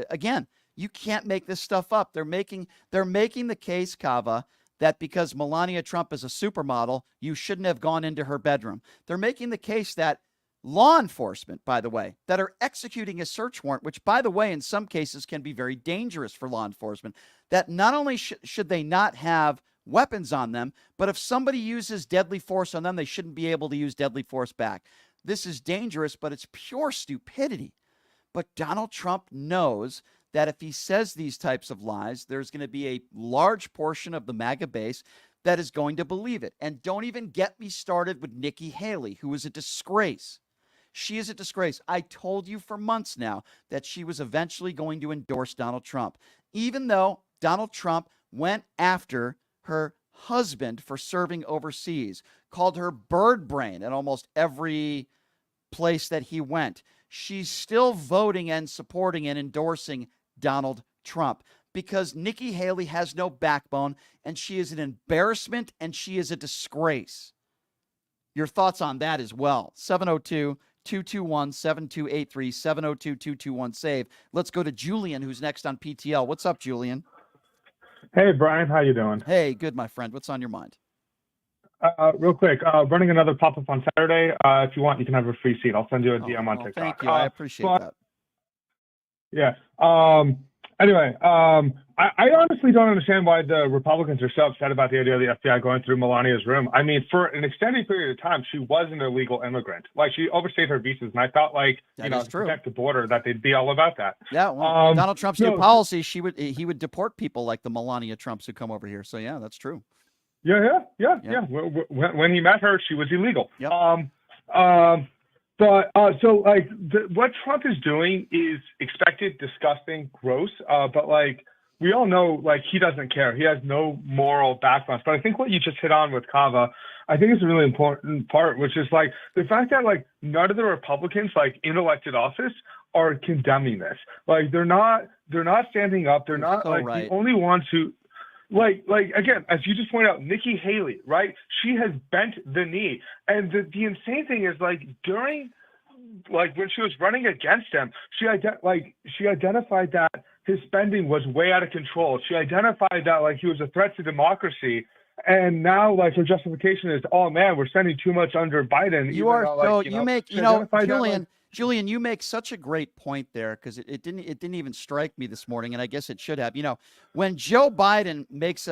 again, you can't make this stuff up. They're making the case, Kava, that because Melania Trump is a supermodel, you shouldn't have gone into her bedroom. They're making the case that law enforcement, by the way, that are executing a search warrant, which, by the way, in some cases can be very dangerous for law enforcement, that not only should they not have weapons on them, but if somebody uses deadly force on them, they shouldn't be able to use deadly force back. This is dangerous, but it's pure stupidity. But Donald Trump knows that if he says these types of lies, there's going to be a large portion of the MAGA base that is going to believe it. And don't even get me started with Nikki Haley, who is a disgrace. She is a disgrace. I told you for months now that she was eventually going to endorse Donald Trump, even though Donald Trump went after her husband for serving overseas, called her bird brain at almost every place that he went. She's still voting and supporting and endorsing Donald Trump because Nikki Haley has no backbone, and she is an embarrassment, and she is a disgrace. Your thoughts on that as well. 702-221-7283, 702-221-SAVE. Let's go to Julian, who's next on PTL. What's up, Julian? Hey, Brian. How you doing? Hey, good, my friend. What's on your mind? Real quick, running another pop-up on Saturday. If you want, you can have a free seat. I'll send you a DM on TikTok. Thank you. I appreciate that. Yeah. Anyway, I honestly don't understand why the Republicans are so upset about the idea of the FBI going through Melania's room. I mean, for an extended period of time, she was an illegal immigrant. Like, she overstayed her visas, and I felt like, to protect the border, that they'd be all about that. Yeah, well, Donald Trump's new policy, he would deport people like the Melania Trumps who come over here. So, yeah, that's true. Yeah. When he met her, she was illegal. Yep. What Trump is doing is expected, disgusting, gross. But like, we all know, like, he doesn't care. He has no moral background. But I think what you just hit on with Kava, I think is a really important part, which is like the fact that like none of the Republicans like in elected office are condemning this. Like, they're not standing up. They're not the only ones who. Like again, as you just pointed out, Nikki Haley, right? She has bent the knee, and the insane thing is, like, during, like, when she was running against him, she identified that his spending was way out of control. She identified that like he was a threat to democracy, and now like her justification is, oh man, we're spending too much under Biden. Julian, you make such a great point there, because it didn't even strike me this morning, and I guess it should have. You know, when Joe Biden looks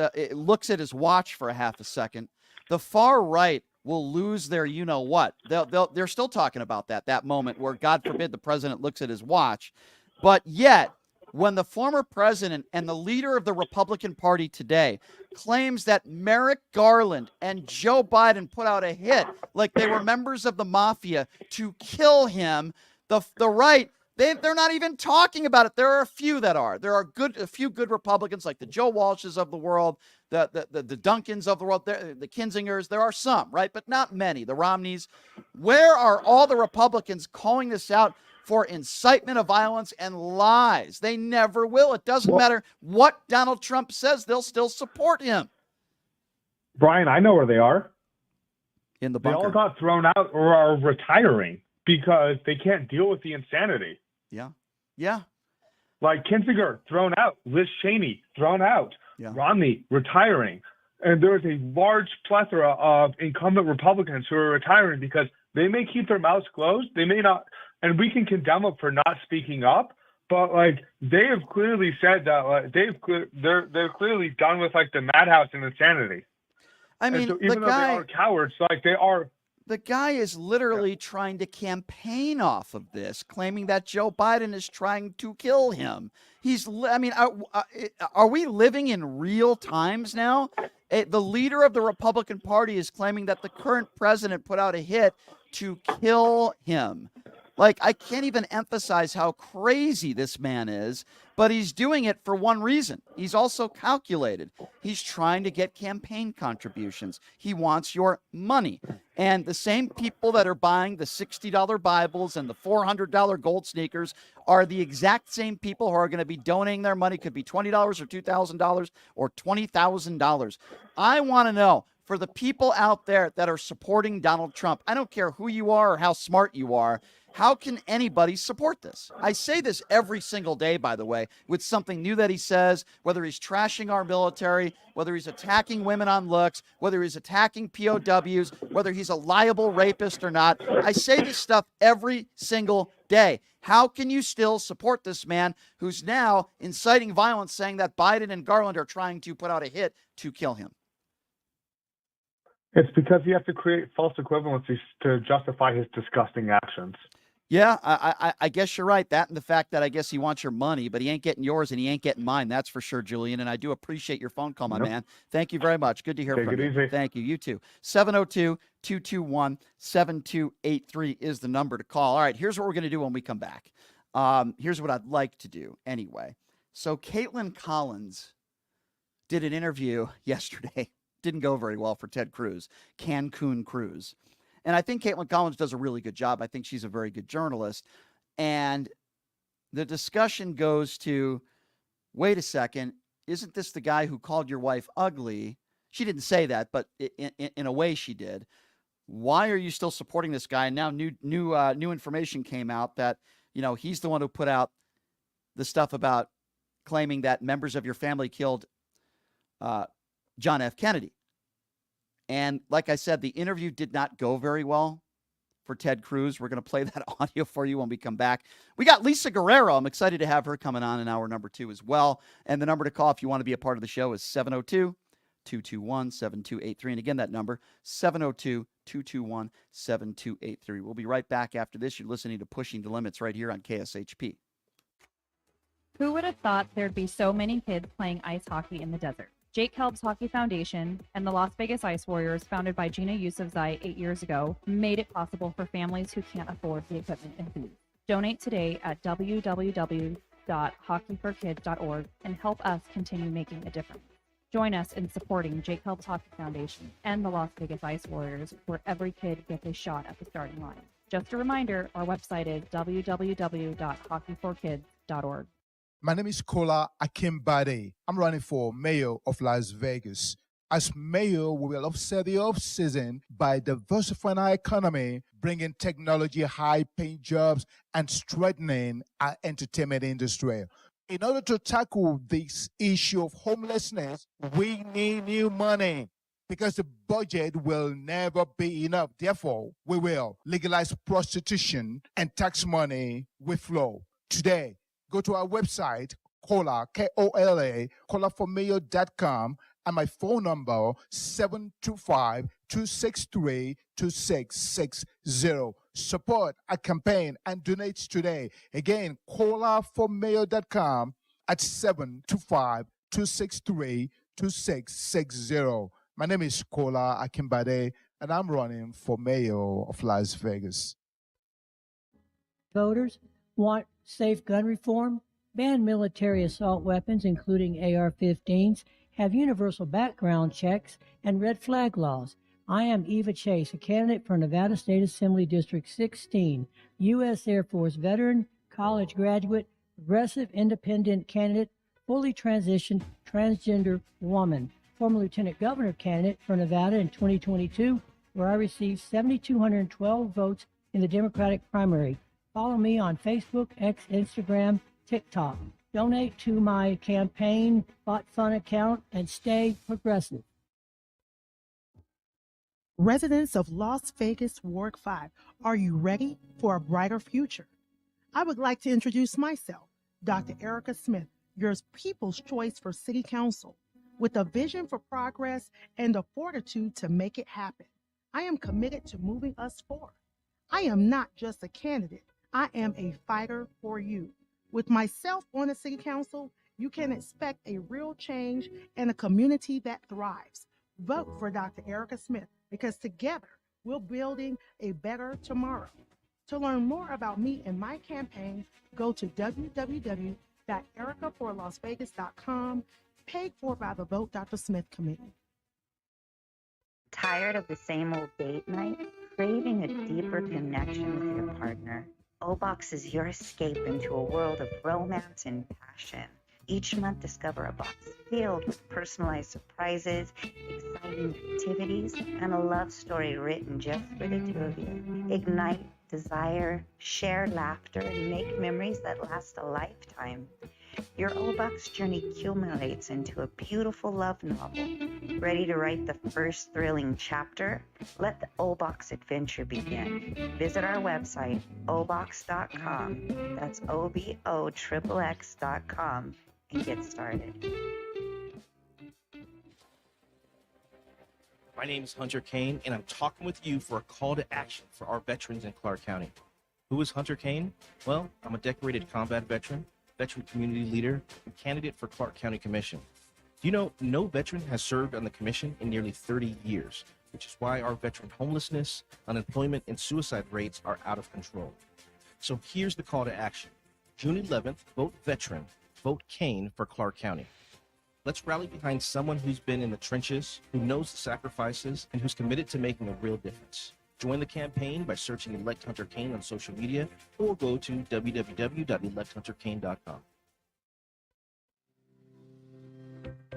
at his watch for a half a second, the far right will lose their what. They're still talking about that moment where, God forbid, the president looks at his watch. But yet, when the former president and the leader of the Republican Party today claims that Merrick Garland and Joe Biden put out a hit like they were members of the mafia to kill him, the right, they're not even talking about it. There are a few that are. There are a few good Republicans like the Joe Walshes of the world, the Duncans of the world, the Kinsingers. There are some, right? But not many. The Romneys. Where are all the Republicans calling this out for incitement of violence and lies? They never will. It doesn't matter what Donald Trump says. They'll still support him. Brian, I know where they are. In the bunker. They all got thrown out or are retiring because they can't deal with the insanity. Yeah. Like Kinzinger, thrown out. Liz Cheney, thrown out. Yeah. Romney, retiring. And there is a large plethora of incumbent Republicans who are retiring because they may keep their mouths closed. They may not. And we can condemn them for not speaking up, but like they have clearly said that they're clearly done with like the madhouse and insanity. I mean, so even though they are cowards, like they are. The guy is literally trying to campaign off of this, claiming that Joe Biden is trying to kill him. Are we living in real times now? The leader of the Republican Party is claiming that the current president put out a hit to kill him. Like, I can't even emphasize how crazy this man is, but he's doing it for one reason. He's also calculated. He's trying to get campaign contributions. He wants your money. And the same people that are buying the $60 Bibles and the $400 gold sneakers are the exact same people who are going to be donating their money. Could be $20 or $2,000 or $20,000. I want to know, for the people out there that are supporting Donald Trump, I don't care who you are or how smart you are, how can anybody support this? I say this every single day, by the way, with something new that he says, whether he's trashing our military, whether he's attacking women on looks, whether he's attacking POWs, whether he's a liable rapist or not. I say this stuff every single day. How can you still support this man who's now inciting violence, saying that Biden and Garland are trying to put out a hit to kill him? It's because you have to create false equivalencies to justify his disgusting actions. Yeah, I guess you're right. That and the fact that I guess he wants your money, but he ain't getting yours and he ain't getting mine. That's for sure, Julian. And I do appreciate your phone call, my man. Thank you very much. Good to hear from you. Take it easy. Thank you. You too. 702-221-7283 is the number to call. All right, here's what we're going to do when we come back. Here's what I'd like to do anyway. So Caitlin Collins did an interview yesterday didn't go very well for Ted Cruz, Cancun Cruz. And I think Caitlin Collins does a really good job. I think she's a very good journalist. And the discussion goes to, wait a second, isn't this the guy who called your wife ugly? She didn't say that, but in a way she did. Why are you still supporting this guy? And now new information came out that, he's the one who put out the stuff about claiming that members of your family killed John F. Kennedy. And like I said, the interview did not go very well for Ted Cruz. We're going to play that audio for you when we come back. We got Lisa Guerrero. I'm excited to have her coming on in hour number 2 as well. And the number to call if you want to be a part of the show is 702-221-7283. And again, that number, 702-221-7283. We'll be right back after this. You're listening to Pushing the Limits right here on KSHP. Who would have thought there'd be so many kids playing ice hockey in the desert? Jake Helb's Hockey Foundation and the Las Vegas Ice Warriors, founded by Gina Yusufzai 8 years ago, made it possible for families who can't afford the equipment and food. Donate today at www.hockeyforkids.org and help us continue making a difference. Join us in supporting Jake Helb's Hockey Foundation and the Las Vegas Ice Warriors, where every kid gets a shot at the starting line. Just a reminder, our website is www.hockeyforkids.org. My name is Kola Akimbade. I'm running for mayor of Las Vegas. As mayor, we will offset the off-season by diversifying our economy, bringing technology, high-paying jobs, and strengthening our entertainment industry. In order to tackle this issue of homelessness, we need new money because the budget will never be enough. Therefore, we will legalize prostitution and tax money will flow. Today, go to our website, Kola, K-O-L-A, kolaformayor.com, and my phone number, 725-263-2660. Support our campaign and donate today. Again, kolaformayor.com at 725-263-2660. My name is Kola Akimbade, and I'm running for mayor of Las Vegas. Voters want safe gun reform, ban military assault weapons, including AR-15s, have universal background checks, and red flag laws. I am Eva Chase, a candidate for Nevada State Assembly District 16, U.S. Air Force veteran, college graduate, progressive independent candidate, fully transitioned transgender woman, former lieutenant governor candidate for Nevada in 2022, where I received 7,212 votes in the Democratic primary. Follow me on Facebook, X, Instagram, TikTok. Donate to my campaign bot fund account and stay progressive. Residents of Las Vegas, Ward 5, are you ready for a brighter future? I would like to introduce myself, Dr. Erica Smith, your people's choice for City Council, with a vision for progress and the fortitude to make it happen. I am committed to moving us forward. I am not just a candidate. I am a fighter for you. With myself on the City Council, you can expect a real change and a community that thrives. Vote for Dr. Erica Smith, because together we're building a better tomorrow. To learn more about me and my campaign, go to www.ericaforlasvegas.com, paid for by the Vote Dr. Smith Committee. Tired of the same old date night? Craving a deeper connection with your partner? O-Box is your escape into a world of romance and passion. Each month, discover a box filled with personalized surprises, exciting activities, and a love story written just for the two of you. Ignite desire, share laughter, and make memories that last a lifetime. Your O-Box journey culminates into a beautiful love novel. Ready to write the first thrilling chapter? Let the O-Box adventure begin. Visit our website, obox.com. That's OBOXXX.com and get started. My name is Hunter Kane, and I'm talking with you for a call to action for our veterans in Clark County. Who is Hunter Kane? Well, I'm a decorated combat veteran, veteran community leader, and candidate for Clark County Commission. Do you know no veteran has served on the commission in nearly 30 years, which is why our veteran homelessness, unemployment, and suicide rates are out of control. So here's the call to action. June 11th, vote veteran, vote Kane for Clark County. Let's rally behind someone who's been in the trenches, who knows the sacrifices, and who's committed to making a real difference. Join the campaign by searching Elect Hunter Kane on social media or go to www.electhunterkane.com.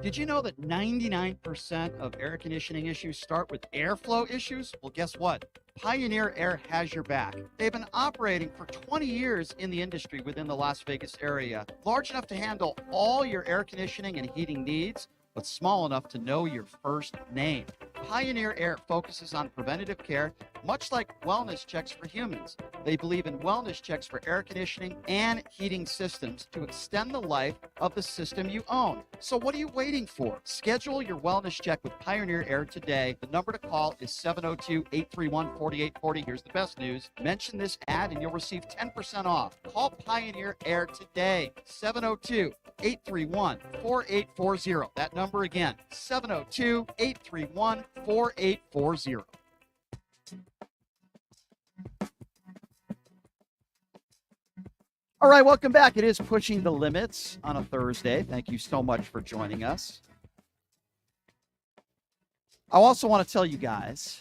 Did you know that 99% of air conditioning issues start with airflow issues? Well, guess what? Pioneer Air has your back. They've been operating for 20 years in the industry within the Las Vegas area, large enough to handle all your air conditioning and heating needs, but small enough to know your first name. Pioneer Air focuses on preventative care, much like wellness checks for humans. They believe in wellness checks for air conditioning and heating systems to extend the life of the system you own. So what are you waiting for? Schedule your wellness check with Pioneer Air today. The number to call is 702-831-4840. Here's the best news. Mention this ad and you'll receive 10% off. Call Pioneer Air today. 702-831-4840. That number again, 702-831-4840. All right, welcome back. It is Pushing the Limits on a Thursday. Thank you so much for joining us. I also want to tell you guys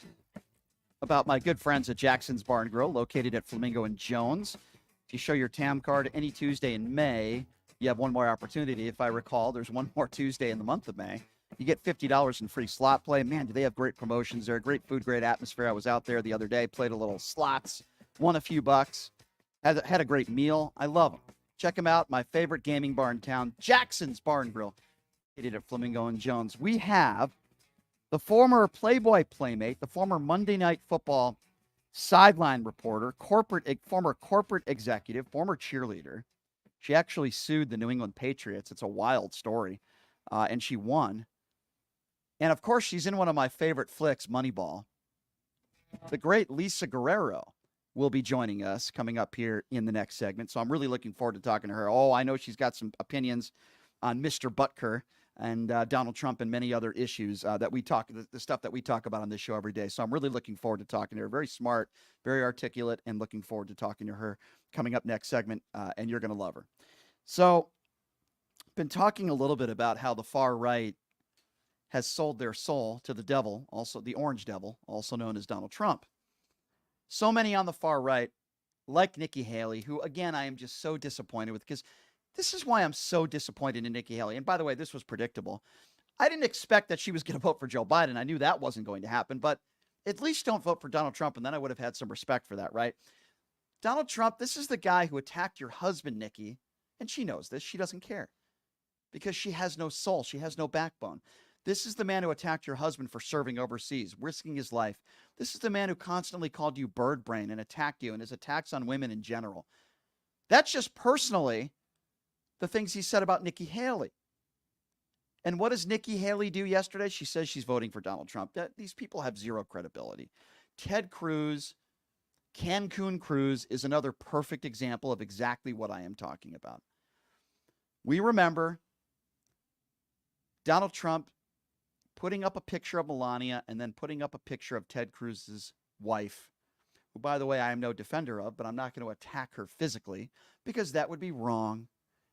about my good friends at Jackson's Bar and Grill, located at Flamingo and Jones. If you show your TAM card any Tuesday in May, you have one more opportunity. If I recall, there's one more Tuesday in the month of May. You get $50 in free slot play. Man, do they have great promotions there. Great food, great atmosphere. I was out there the other day, played a little slots, won a few bucks. Had a great meal. I love them. Check them out. My favorite gaming bar in town, Jackson's Bar and Grill, located at Flamingo and Jones. We have the former Playboy Playmate, the former Monday Night Football sideline reporter, former corporate executive, former cheerleader. She actually sued the New England Patriots. It's a wild story. And she won. And, of course, she's in one of my favorite flicks, Moneyball. The great Lisa Guerrero will be joining us coming up here in the next segment. So I'm really looking forward to talking to her. Oh, I know she's got some opinions on Mr. Butker and Donald Trump and many other issues that we talk, the stuff that we talk about on this show every day. So I'm really looking forward to talking to her. Very smart, very articulate, and looking forward to talking to her coming up next segment, and you're going to love her. So been talking a little bit about how the far right has sold their soul to the devil, also the orange devil, also known as Donald Trump. So many on the far right, like Nikki Haley, who, again, I am just so disappointed with, because this is why I'm so disappointed in Nikki Haley. And by the way, this was predictable. I didn't expect that she was going to vote for Joe Biden. I knew that wasn't going to happen, but at least don't vote for Donald Trump, and then I would have had some respect for that, right? Donald Trump, this is the guy who attacked your husband, Nikki, and she knows this. She doesn't care because she has no soul. She has no backbone. This is the man who attacked your husband for serving overseas, risking his life. This is the man who constantly called you bird brain and attacked you, and his attacks on women in general. That's just personally the things he said about Nikki Haley. And what does Nikki Haley do yesterday? She says she's voting for Donald Trump. These people have zero credibility. Ted Cruz, Cancun Cruz is another perfect example of exactly what I am talking about. We remember Donald Trump putting up a picture of Melania and then putting up a picture of Ted Cruz's wife, who, by the way, I am no defender of, but I'm not going to attack her physically because that would be wrong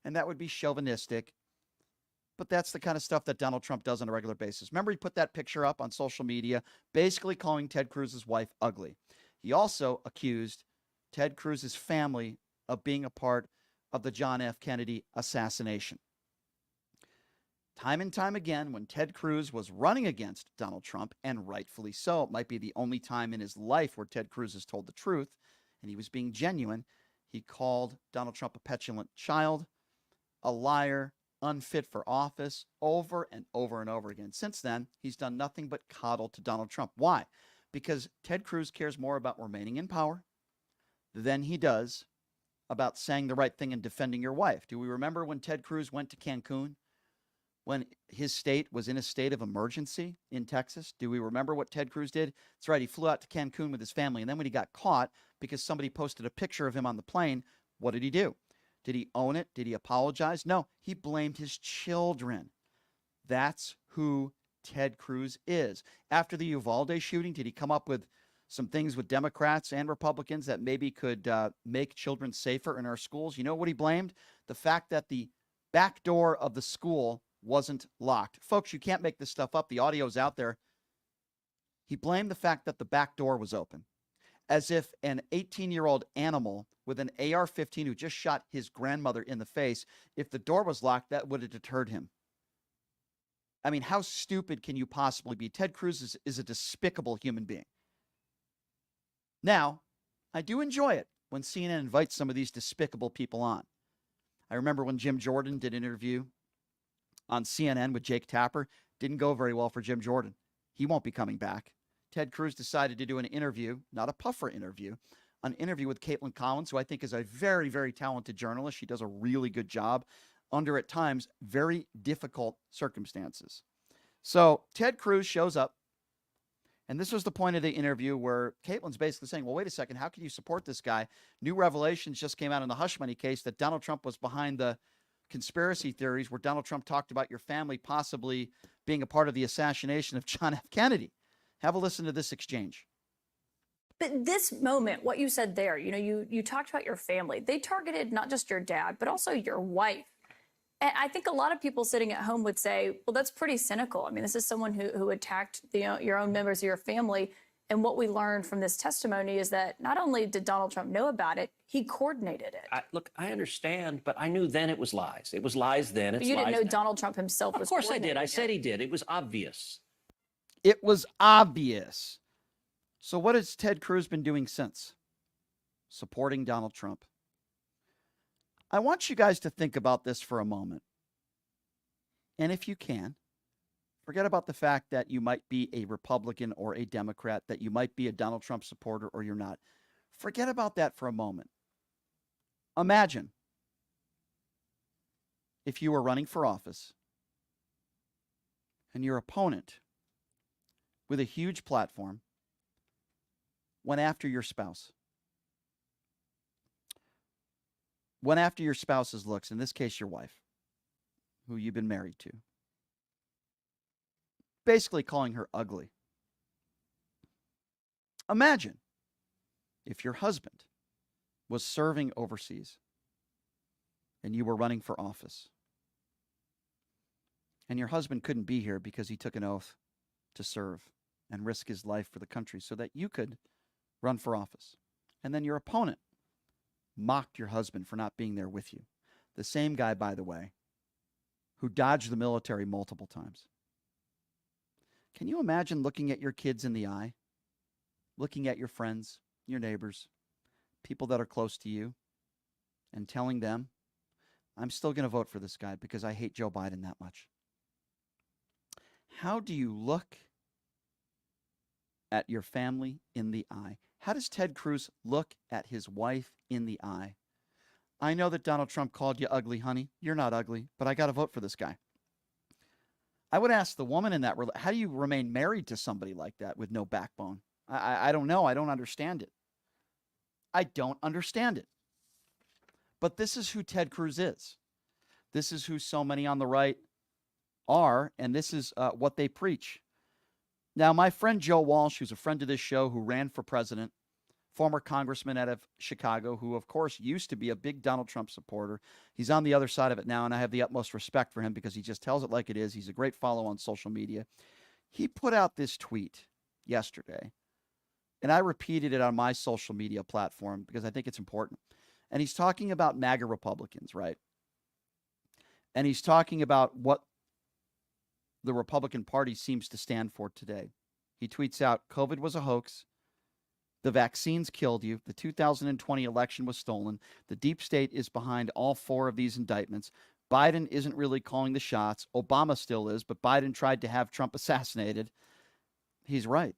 and that would be chauvinistic. But that's the kind of stuff that Donald Trump does on a regular basis. Remember, he put that picture up on social media, basically calling Ted Cruz's wife ugly. He also accused Ted Cruz's family of being a part of the John F. Kennedy assassination. Time and time again, when Ted Cruz was running against Donald Trump, and rightfully so, it might be the only time in his life where Ted Cruz has told the truth, and he was being genuine, he called Donald Trump a petulant child, a liar, unfit for office, over and over and over again. Since then, he's done nothing but coddle to Donald Trump. Why? Because Ted Cruz cares more about remaining in power than he does about saying the right thing and defending your wife. Do we remember when Ted Cruz went to Cancun? When his state was in a state of emergency in Texas? Do we remember what Ted Cruz did? That's right. He flew out to Cancun with his family. And then when he got caught because somebody posted a picture of him on the plane, what did he do? Did he own it? Did he apologize? No, he blamed his children. That's who Ted Cruz is. After the Uvalde shooting, did he come up with some things with Democrats and Republicans that maybe could make children safer in our schools? You know what he blamed? The fact that the back door of the school wasn't locked. Folks, you can't make this stuff up. The audio's out there. He blamed the fact that the back door was open, as if an 18-year-old animal with an AR-15 who just shot his grandmother in the face, if the door was locked, that would have deterred him. I mean, how stupid can you possibly be? Ted Cruz is a despicable human being. Now, I do enjoy it when CNN invites some of these despicable people on. I remember when Jim Jordan did an interview on CNN with Jake Tapper. Didn't go very well for Jim Jordan. He won't be coming back. Ted Cruz decided to do an interview, not a puffer interview, an interview with Caitlin Collins, who I think is a very, very talented journalist. She does a really good job under, at times, very difficult circumstances. So Ted Cruz shows up, and this was the point of the interview where Caitlin's basically saying, well, wait a second, how can you support this guy? New revelations just came out in the hush money case that Donald Trump was behind the conspiracy theories where Donald Trump talked about your family possibly being a part of the assassination of John F. Kennedy. Have a listen to this exchange. But this moment, what you said there, you talked about your family. They targeted not just your dad, but also your wife. And I think a lot of people sitting at home would say, well, that's pretty cynical. I mean, this is someone who attacked your own members of your family. And what we learned from this testimony is that not only did Donald Trump know about it, he coordinated it. Look, I understand, but I knew then it was lies. It was lies then. It's but you didn't lies know now. Donald Trump himself was Of course I did. I coordinating said it. he did. It was obvious. It was obvious. So what has Ted Cruz been doing since? Supporting Donald Trump. I want you guys to think about this for a moment. And if you can, forget about the fact that you might be a Republican or a Democrat, that you might be a Donald Trump supporter or you're not. Forget about that for a moment. Imagine if you were running for office and your opponent with a huge platform went after your spouse. Went after your spouse's looks, in this case, your wife, who you've been married to. Basically calling her ugly. Imagine if your husband was serving overseas and you were running for office and your husband couldn't be here because he took an oath to serve and risk his life for the country so that you could run for office. And then your opponent mocked your husband for not being there with you. The same guy, by the way, who dodged the military multiple times. Can you imagine looking at your kids in the eye, looking at your friends, your neighbors, people that are close to you, and telling them, I'm still going to vote for this guy because I hate Joe Biden that much? How do you look at your family in the eye? How does Ted Cruz look at his wife in the eye? I know that Donald Trump called you ugly, honey. You're not ugly, but I got to vote for this guy. I would ask the woman in that, how do you remain married to somebody like that with no backbone? I don't know. I don't understand it. I don't understand it. But this is who Ted Cruz is. This is who so many on the right are, and this is what they preach. Now, my friend Joe Walsh, who's a friend of this show, who ran for president, former congressman out of Chicago, who, of course, used to be a big Donald Trump supporter. He's on the other side of it now, and I have the utmost respect for him because he just tells it like it is. He's a great follow on social media. He put out this tweet yesterday, and I repeated it on my social media platform because I think it's important. And he's talking about MAGA Republicans, right? And he's talking about what the Republican Party seems to stand for today. He tweets out, COVID was a hoax. The vaccines killed you. The 2020 election was stolen. The deep state is behind all four of these indictments. Biden isn't really calling the shots. Obama still is, but Biden tried to have Trump assassinated. He's right.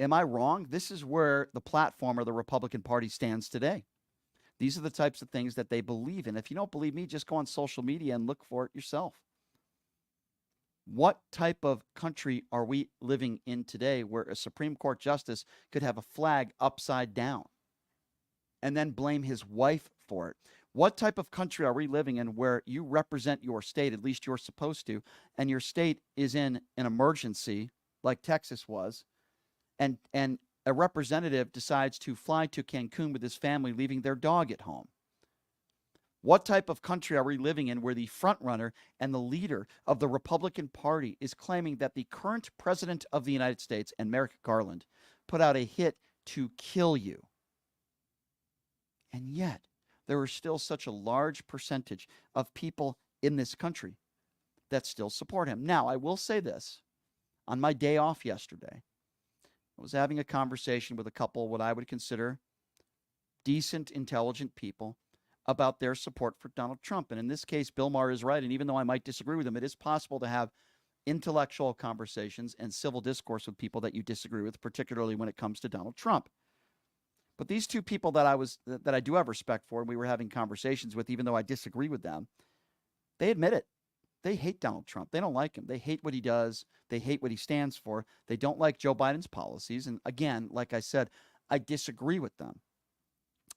Am I wrong? This is where the platform of the Republican Party stands today. These are the types of things that they believe in. If you don't believe me, just go on social media and look for it yourself. What type of country are we living in today where a Supreme Court justice could have a flag upside down and then blame his wife for it? What type of country are we living in where you represent your state, at least you're supposed to, and your state is in an emergency like Texas was, and a representative decides to fly to Cancun with his family, leaving their dog at home? What type of country are we living in where the frontrunner and the leader of the Republican Party is claiming that the current president of the United States and Merrick Garland put out a hit to kill you? And yet, there are still such a large percentage of people in this country that still support him. Now, I will say this. On my day off yesterday, I was having a conversation with a couple what I would consider decent, intelligent people about their support for Donald Trump. And in this case, Bill Maher is right. And even though I might disagree with him, it is possible to have intellectual conversations and civil discourse with people that you disagree with, particularly when it comes to Donald Trump. But these two people that I do have respect for, and we were having conversations with, even though I disagree with them, they admit it. They hate Donald Trump. They don't like him. They hate what he does. They hate what he stands for. They don't like Joe Biden's policies. And again, like I said, I disagree with them.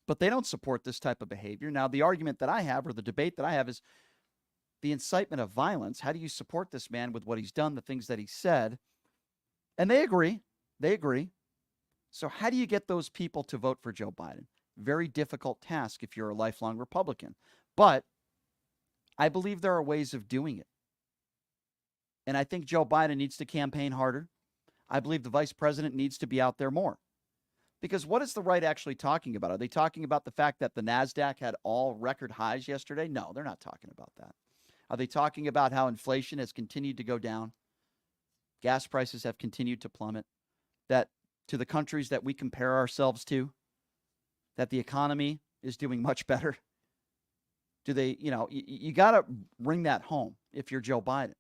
But they don't support this type of behavior. Now, the argument that I have, or the debate that I have, is the incitement of violence. How do you support this man with what he's done, the things that he said? And they agree. They agree. So how do you get those people to vote for Joe Biden? Very difficult task if you're a lifelong Republican. But I believe there are ways of doing it. And I think Joe Biden needs to campaign harder. I believe the vice president needs to be out there more. Because what is the right actually talking about? Are they talking about the fact that the NASDAQ had all record highs yesterday? No, they're not talking about that. Are they talking about how inflation has continued to go down? Gas prices have continued to plummet. That to the countries that we compare ourselves to, that the economy is doing much better? Do they, you got to bring that home if you're Joe Biden.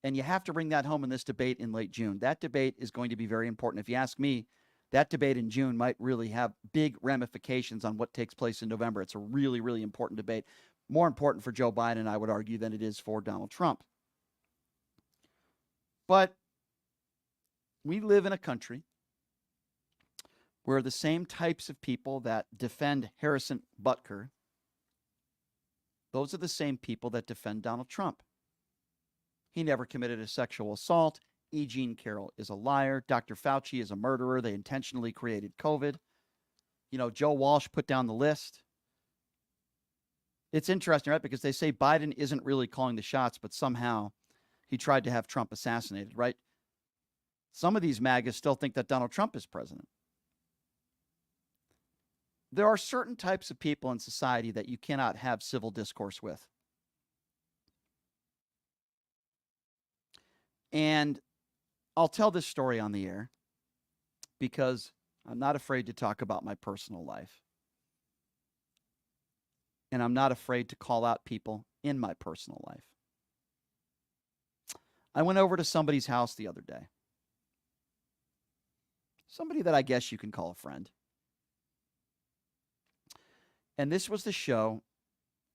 And you have to bring that home in this debate in late June. That debate is going to be very important. If you ask me, that debate in June might really have big ramifications on what takes place in November. It's a really, really important debate. More important for Joe Biden, I would argue, than it is for Donald Trump. But we live in a country where the same types of people that defend Harrison Butker, those are the same people that defend Donald Trump. He never committed a sexual assault. E. Jean Carroll is a liar. Dr. Fauci is a murderer. They intentionally created COVID. Joe Walsh put down the list. It's interesting, right? Because they say Biden isn't really calling the shots, but somehow he tried to have Trump assassinated, right? Some of these MAGAs still think that Donald Trump is president. There are certain types of people in society that you cannot have civil discourse with. And I'll tell this story on the air because I'm not afraid to talk about my personal life. And I'm not afraid to call out people in my personal life. I went over to somebody's house the other day. Somebody that I guess you can call a friend. And this was the show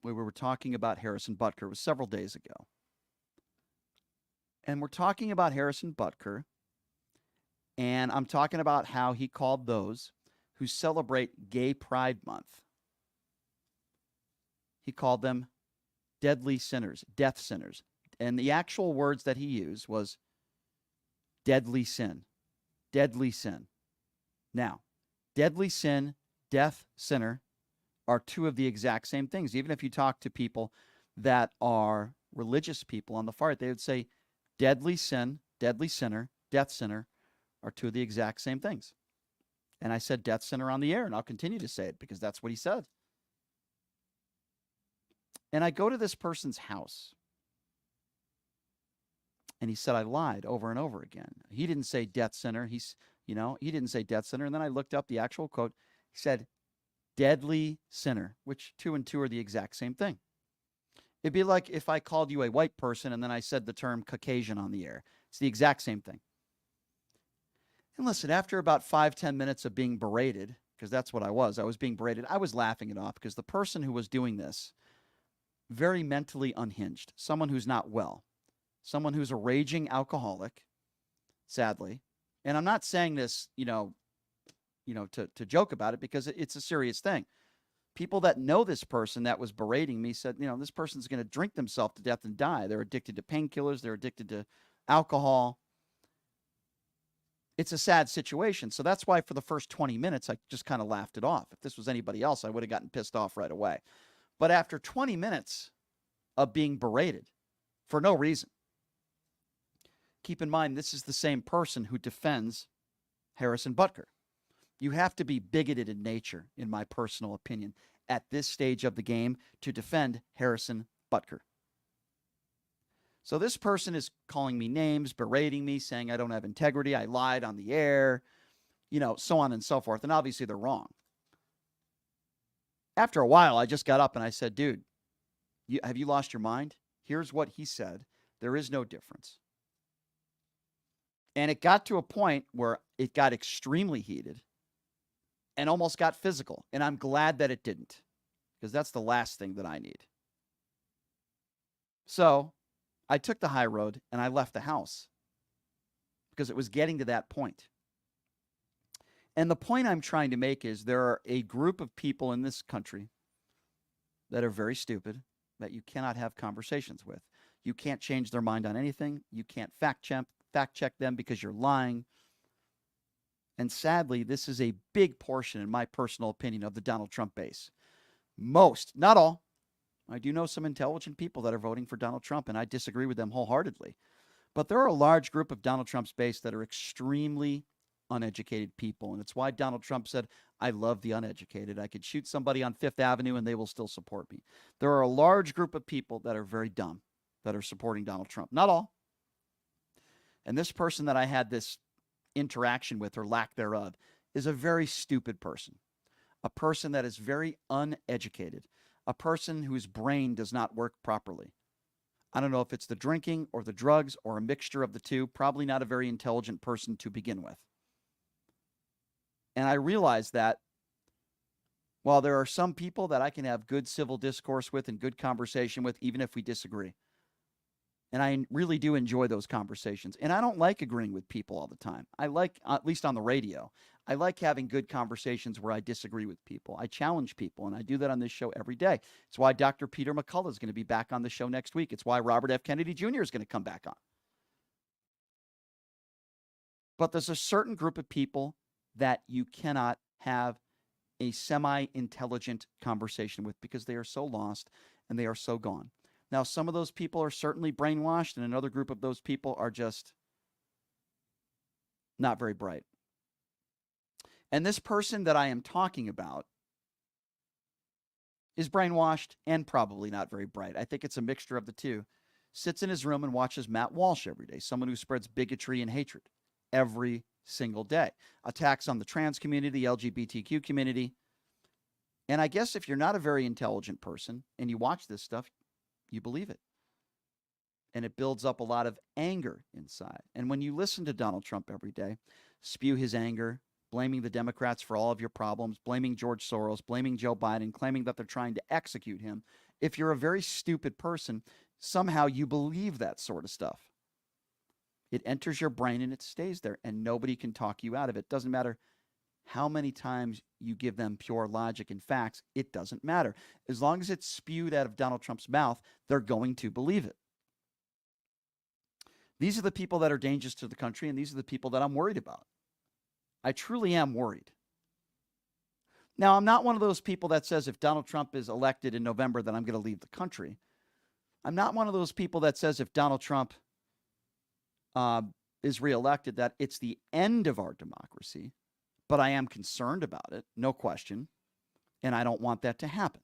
where we were talking about Harrison Butker. It was several days ago. And we're talking about Harrison Butker. And I'm talking about how he called those who celebrate Gay Pride Month. He called them deadly sinners, death sinners. And the actual words that he used was deadly sin, deadly sin. Now, deadly sin, death sinner are two of the exact same things. Even if you talk to people that are religious people on the far right, they would say deadly sin, deadly sinner, death sinner are two of the exact same things. And I said death sinner on the air, and I'll continue to say it because that's what he said. And I go to this person's house. And he said, I lied over and over again. He didn't say death sinner. He didn't say death sinner. And then I looked up the actual quote. He said, deadly sinner, which 2 and 2 are the exact same thing. It'd be like if I called you a white person and then I said the term Caucasian on the air. It's the exact same thing. And listen, after about 5-10 minutes of being berated, because that's what I was being berated, I was laughing it off because the person who was doing this, very mentally unhinged, someone who's not well, someone who's a raging alcoholic, sadly. And I'm not saying this, to joke about it because it's a serious thing. People that know this person that was berating me said, this person's going to drink themselves to death and die. They're addicted to painkillers. They're addicted to alcohol. It's a sad situation. So that's why for the first 20 minutes, I just kind of laughed it off. If this was anybody else, I would have gotten pissed off right away. But after 20 minutes of being berated for no reason, keep in mind, this is the same person who defends Harrison Butker. You have to be bigoted in nature, in my personal opinion, at this stage of the game to defend Harrison Butker. So this person is calling me names, berating me, saying I don't have integrity, I lied on the air, so on and so forth. And obviously they're wrong. After a while, I just got up and I said, dude, have you lost your mind? Here's what he said. There is no difference. And it got to a point where it got extremely heated and almost got physical. And I'm glad that it didn't, because that's the last thing that I need. So I took the high road and I left the house because it was getting to that point. And the point I'm trying to make is there are a group of people in this country that are very stupid that you cannot have conversations with. You can't change their mind on anything. You can't fact check them because you're lying. And sadly, this is a big portion, in my personal opinion, of the Donald Trump base. Most, not all. I do know some intelligent people that are voting for Donald Trump, and I disagree with them wholeheartedly. But there are a large group of Donald Trump's base that are extremely uneducated people. And it's why Donald Trump said, I love the uneducated. I could shoot somebody on Fifth Avenue and they will still support me. There are a large group of people that are very dumb that are supporting Donald Trump. Not all. And this person that I had this interaction with, or lack thereof, is a very stupid person. A person that is very uneducated. A person whose brain does not work properly. I don't know if it's the drinking or the drugs or a mixture of the two. Probably not a very intelligent person to begin with. And I realize that while there are some people that I can have good civil discourse with and good conversation with, even if we disagree. And I really do enjoy those conversations. And I don't like agreeing with people all the time. I like, at least on the radio, I like having good conversations where I disagree with people. I challenge people, and I do that on this show every day. It's why Dr. Peter McCullough is going to be back on the show next week. It's why Robert F. Kennedy Jr. is going to come back on. But there's a certain group of people that you cannot have a semi-intelligent conversation with because they are so lost and they are so gone. Now, some of those people are certainly brainwashed, and another group of those people are just not very bright. And this person that I am talking about is brainwashed and probably not very bright. I think it's a mixture of the two. Sits in his room and watches Matt Walsh every day, someone who spreads bigotry and hatred every single day. Attacks on the trans community, the LGBTQ community. And I guess if you're not a very intelligent person and you watch this stuff, you believe it. And it builds up a lot of anger inside. And when you listen to Donald Trump every day, spew his anger, blaming the Democrats for all of your problems, blaming George Soros, blaming Joe Biden, claiming that they're trying to execute him, if you're a very stupid person, somehow you believe that sort of stuff. It enters your brain and it stays there, and nobody can talk you out of it. Doesn't matter how many times you give them pure logic and facts. It doesn't matter. As long as it's spewed out of Donald Trump's mouth, they're going to believe it. These are the people that are dangerous to the country, and these are the people that I'm worried about. I truly am worried. Now, I'm not one of those people that says if Donald Trump is elected in November, then I'm going to leave the country. I'm not one of those people that says if Donald Trump is reelected, that it's the end of our democracy. But I am concerned about it, no question, and I don't want that to happen.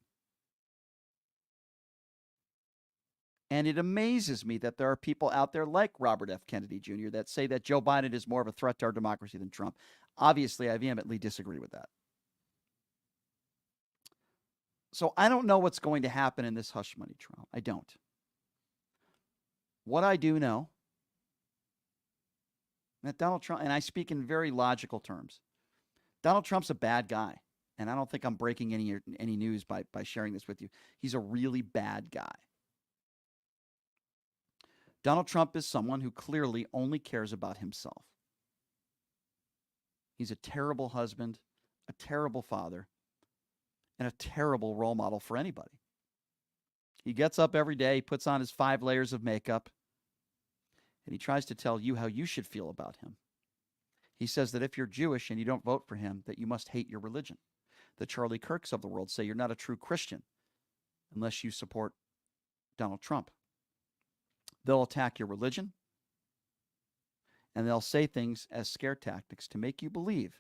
And it amazes me that there are people out there like Robert F. Kennedy Jr. that say that Joe Biden is more of a threat to our democracy than Trump. Obviously, I vehemently disagree with that. So I don't know what's going to happen in this hush money trial. I don't. What I do know, that Donald Trump, and I speak in very logical terms, Donald Trump's a bad guy, and I don't think I'm breaking any news by sharing this with you. He's a really bad guy. Donald Trump is someone who clearly only cares about himself. He's a terrible husband, a terrible father, and a terrible role model for anybody. He gets up every day, puts on his 5 layers of makeup, and he tries to tell you how you should feel about him. He says that if you're Jewish and you don't vote for him, that you must hate your religion. The Charlie Kirks of the world say you're not a true Christian unless you support Donald Trump. They'll attack your religion, and they'll say things as scare tactics to make you believe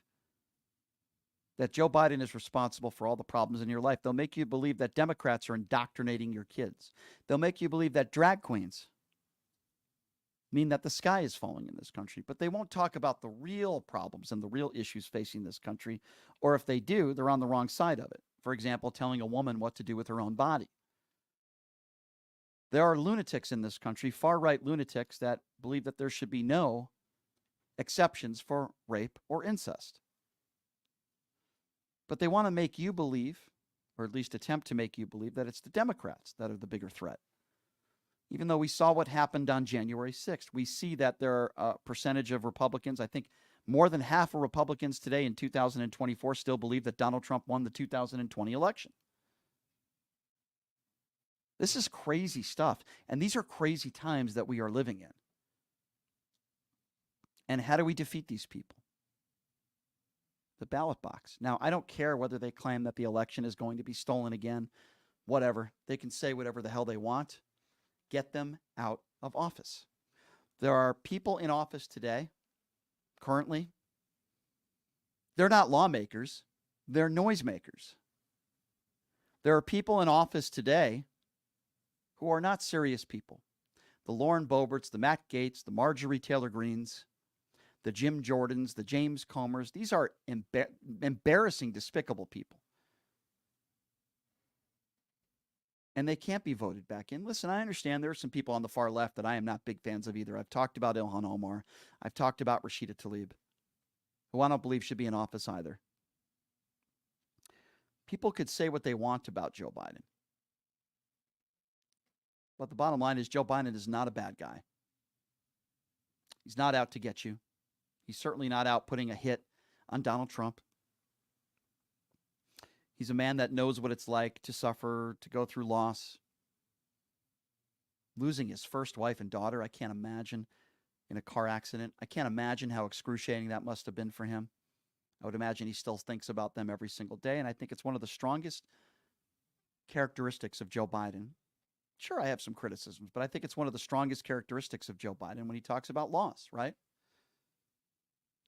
that Joe Biden is responsible for all the problems in your life. They'll make you believe that Democrats are indoctrinating your kids. They'll make you believe that drag queens mean that the sky is falling in this country, but they won't talk about the real problems and the real issues facing this country, or if they do, they're on the wrong side of it. For example, telling a woman what to do with her own body. There are lunatics in this country, far-right lunatics, that believe that there should be no exceptions for rape or incest. But they want to make you believe, or at least attempt to make you believe, that it's the Democrats that are the bigger threat. Even though we saw what happened on January 6th, we see that there are a percentage of Republicans, I think more than half of Republicans today in 2024 still believe that Donald Trump won the 2020 election. This is crazy stuff, and these are crazy times that we are living in. And how do we defeat these people? The ballot box. Now, I don't care whether they claim that the election is going to be stolen again, whatever. They can say whatever the hell they want. Get them out of office. There are people in office today, currently. They're not lawmakers. They're noisemakers. There are people in office today who are not serious people. The Lauren Boeberts, the Matt Gaetz, the Marjorie Taylor Greens, the Jim Jordans, the James Comers. These are embarrassing, despicable people. And they can't be voted back in. Listen, I understand there are some people on the far left that I am not big fans of either. I've talked about Ilhan Omar. I've talked about Rashida Tlaib, who I don't believe should be in office either. People could say what they want about Joe Biden. But the bottom line is Joe Biden is not a bad guy. He's not out to get you. He's certainly not out putting a hit on Donald Trump. He's a man that knows what it's like to suffer, to go through loss. Losing his first wife and daughter, I can't imagine, in a car accident. I can't imagine how excruciating that must have been for him. I would imagine he still thinks about them every single day, and I think it's one of the strongest characteristics of Joe Biden. Sure, I have some criticisms, but I think it's one of the strongest characteristics of Joe Biden when he talks about loss, right?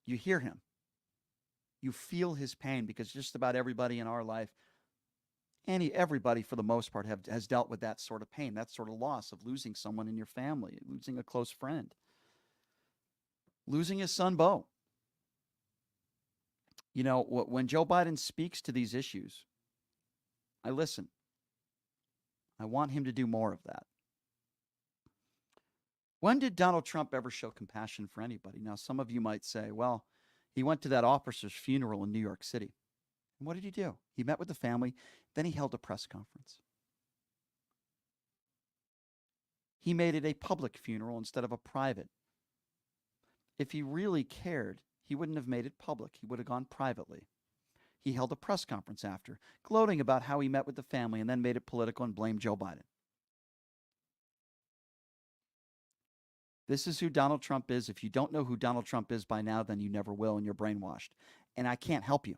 You hear him. You feel his pain, because just about everybody in our life, and everybody for the most part, has dealt with that sort of pain, that sort of loss of losing someone in your family, losing a close friend, losing his son, Beau. You know, when Joe Biden speaks to these issues, I listen. I want him to do more of that. When did Donald Trump ever show compassion for anybody? Now, some of you might say, well, he went to that officer's funeral in New York City. And what did he do? He met with the family, then he held a press conference. He made it a public funeral instead of a private. If he really cared, he wouldn't have made it public. He would have gone privately. He held a press conference after, gloating about how he met with the family, and then made it political and blamed Joe Biden. This is who Donald Trump is. If you don't know who Donald Trump is by now, then you never will, and you're brainwashed. And I can't help you.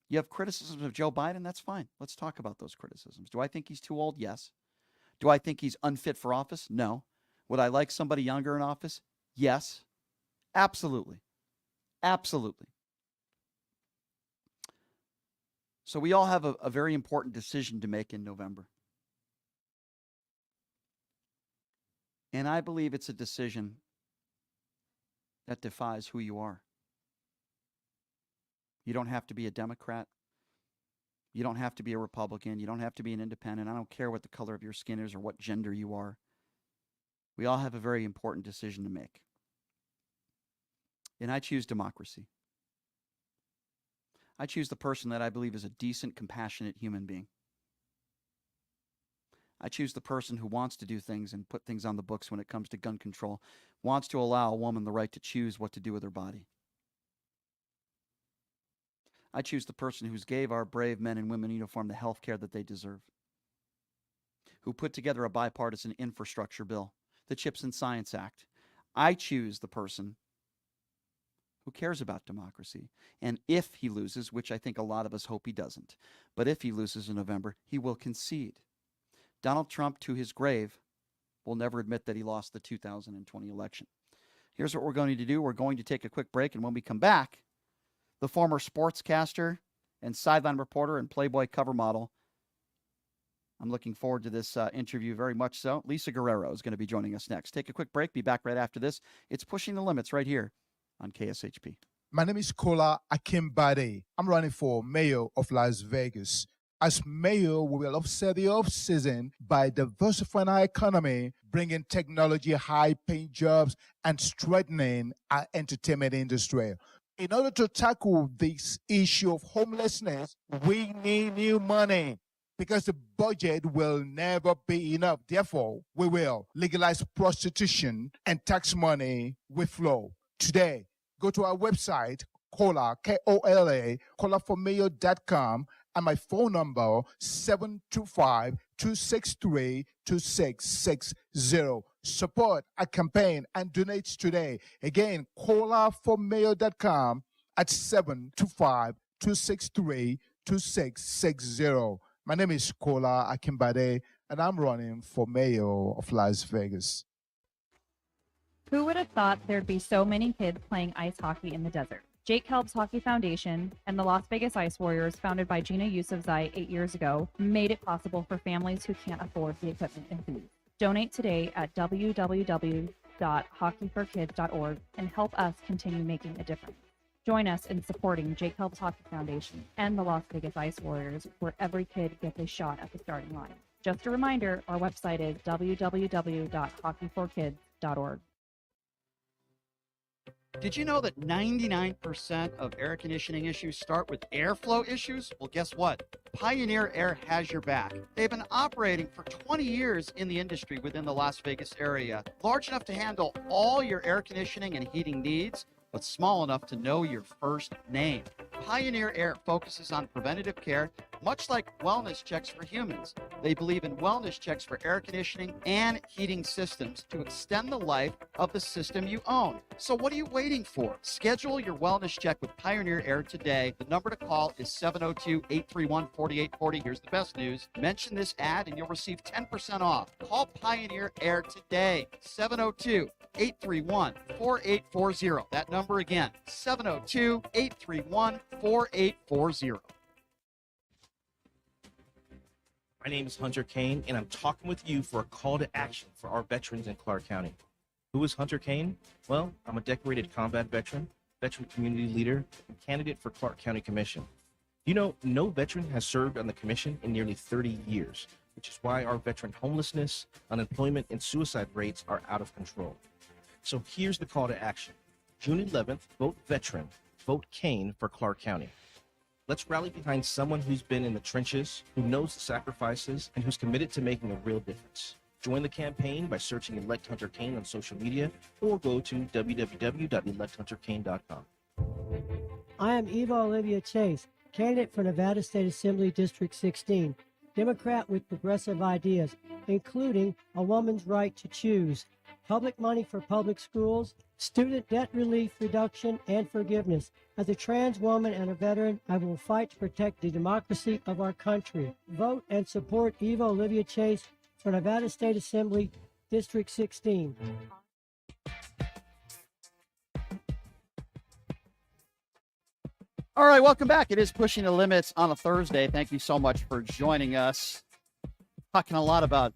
You have criticisms of Joe Biden? That's fine. Let's talk about those criticisms. Do I think he's too old? Yes. Do I think he's unfit for office? No. Would I like somebody younger in office? Yes. Absolutely. Absolutely. So we all have a very important decision to make in November. And I believe it's a decision that defies who you are. You don't have to be a Democrat. You don't have to be a Republican. You don't have to be an independent. I don't care what the color of your skin is or what gender you are. We all have a very important decision to make. And I choose democracy. I choose the person that I believe is a decent, compassionate human being. I choose the person who wants to do things and put things on the books when it comes to gun control, wants to allow a woman the right to choose what to do with her body. I choose the person who gave our brave men and women in uniform the health care that they deserve, who put together a bipartisan infrastructure bill, the CHIPS and Science Act. I choose the person who cares about democracy. And if he loses, which I think a lot of us hope he doesn't, but if he loses in November, he will concede. Donald Trump, to his grave, will never admit that he lost the 2020 election. Here's what we're going to do. We're going to take a quick break, and when we come back, the former sportscaster and sideline reporter and Playboy cover model, I'm looking forward to this interview very much so. Lisa Guerrero is going to be joining us next. Take a quick break. Be back right after this. It's Pushing the Limits right here on KSHP. My name is Kola Akimbade. I'm running for mayor of Las Vegas. As mayor, we will offset the off-season by diversifying our economy, bringing technology, high-paying jobs, and strengthening our entertainment industry. In order to tackle this issue of homelessness, we need new money because the budget will never be enough. Therefore, we will legalize prostitution and tax money will flow. Today, go to our website, Kola, K-O-L-A, kolaformayor.com, and my phone number, 725-263-2660. Support our campaign and donate today. Again, kolaformayor.com at 725-263-2660. My name is Kola Akimbade, and I'm running for mayor of Las Vegas. Who would have thought there'd be so many kids playing ice hockey in the desert? Jake Helb's Hockey Foundation and the Las Vegas Ice Warriors, founded by Gina Yusufzai 8 years ago, made it possible for families who can't afford the equipment and food. Donate today at www.hockeyforkids.org and help us continue making a difference. Join us in supporting Jake Helb's Hockey Foundation and the Las Vegas Ice Warriors, where every kid gets a shot at the starting line. Just a reminder, our website is www.hockeyforkids.org. Did you know that 99% of air conditioning issues start with airflow issues? Well, guess what? Pioneer Air has your back. They've been operating for 20 years in the industry within the Las Vegas area, large enough to handle all your air conditioning and heating needs, but small enough to know your first name. Pioneer Air focuses on preventative care, much like wellness checks for humans. They believe in wellness checks for air conditioning and heating systems to extend the life of the system you own. So what are you waiting for? Schedule your wellness check with Pioneer Air today. The number to call is 702-831-4840. Here's the best news. Mention this ad and you'll receive 10% off. Call Pioneer Air today. 702-831-4840. That number again, 702-831-4840. My name is Hunter Kane, and I'm talking with you for a call to action for our veterans in Clark County. Who is Hunter Kane? Well, I'm a decorated combat veteran, veteran community leader, and candidate for Clark County Commission. You know, no veteran has served on the commission in nearly 30 years, which is why our veteran homelessness, unemployment, and suicide rates are out of control. So here's the call to action. June 11th, vote veteran, vote Kane for Clark County. Let's rally behind someone who's been in the trenches, who knows the sacrifices, and who's committed to making a real difference. Join the campaign by searching Elect Hunter Kane on social media or go to www.electhunterkane.com. I am Eva Olivia Chase, candidate for Nevada State Assembly District 16, Democrat with progressive ideas, including a woman's right to choose, public money for public schools, student debt relief reduction, and forgiveness. As a trans woman and a veteran, I will fight to protect the democracy of our country. Vote and support Eva Olivia Chase for Nevada State Assembly District 16. All right, welcome back. It is Pushing the Limits on a Thursday. Thank you so much for joining us. Talking a lot about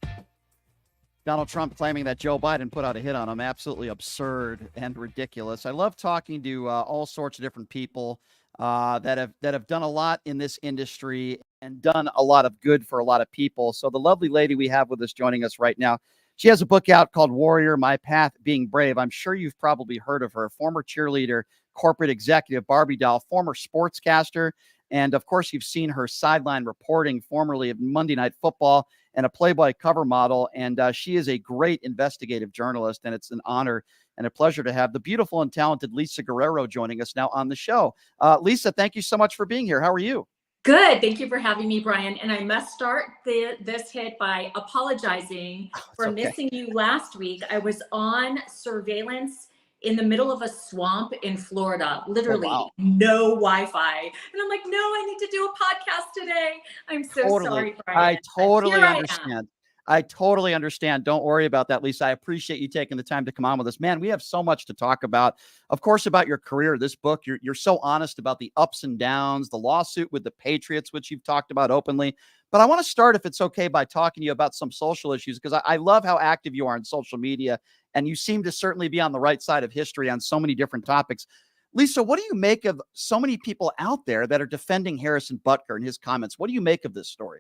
Donald Trump claiming that Joe Biden put out a hit on him. Absolutely absurd and ridiculous. I love talking to all sorts of different people that have done a lot in this industry and done a lot of good for a lot of people. So the lovely lady we have with us joining us right now, she has a book out called Warrior, My Path Being Brave. I'm sure you've probably heard of her. Former cheerleader, corporate executive, Barbie doll, former sportscaster, and of course you've seen her sideline reporting formerly of Monday Night Football and a Playboy cover model. And she is a great investigative journalist, and it's an honor and a pleasure to have the beautiful and talented Lisa Guerrero joining us now on the show. Lisa, thank you so much for being here. How are you? Good. Thank you for having me, Brian. And I must start this hit by apologizing for missing you last week. I was on surveillance in the middle of a swamp in Florida, literally wow. no Wi-Fi. And I'm like, no, I need to do a podcast today. I'm so Totally. sorry, Brian. I totally Here I am. understand. I totally understand. Don't worry about that, Lisa. I appreciate you taking the time to come on with us. Man, we have so much to talk about. Of course, about your career, this book, you're so honest about the ups and downs, the lawsuit with the Patriots, which you've talked about openly. But I want to start, if it's okay, by talking to you about some social issues, because I love how active you are on social media, and you seem to certainly be on the right side of history on so many different topics. Lisa, what do you make of so many people out there that are defending Harrison Butker and his comments? What do you make of this story?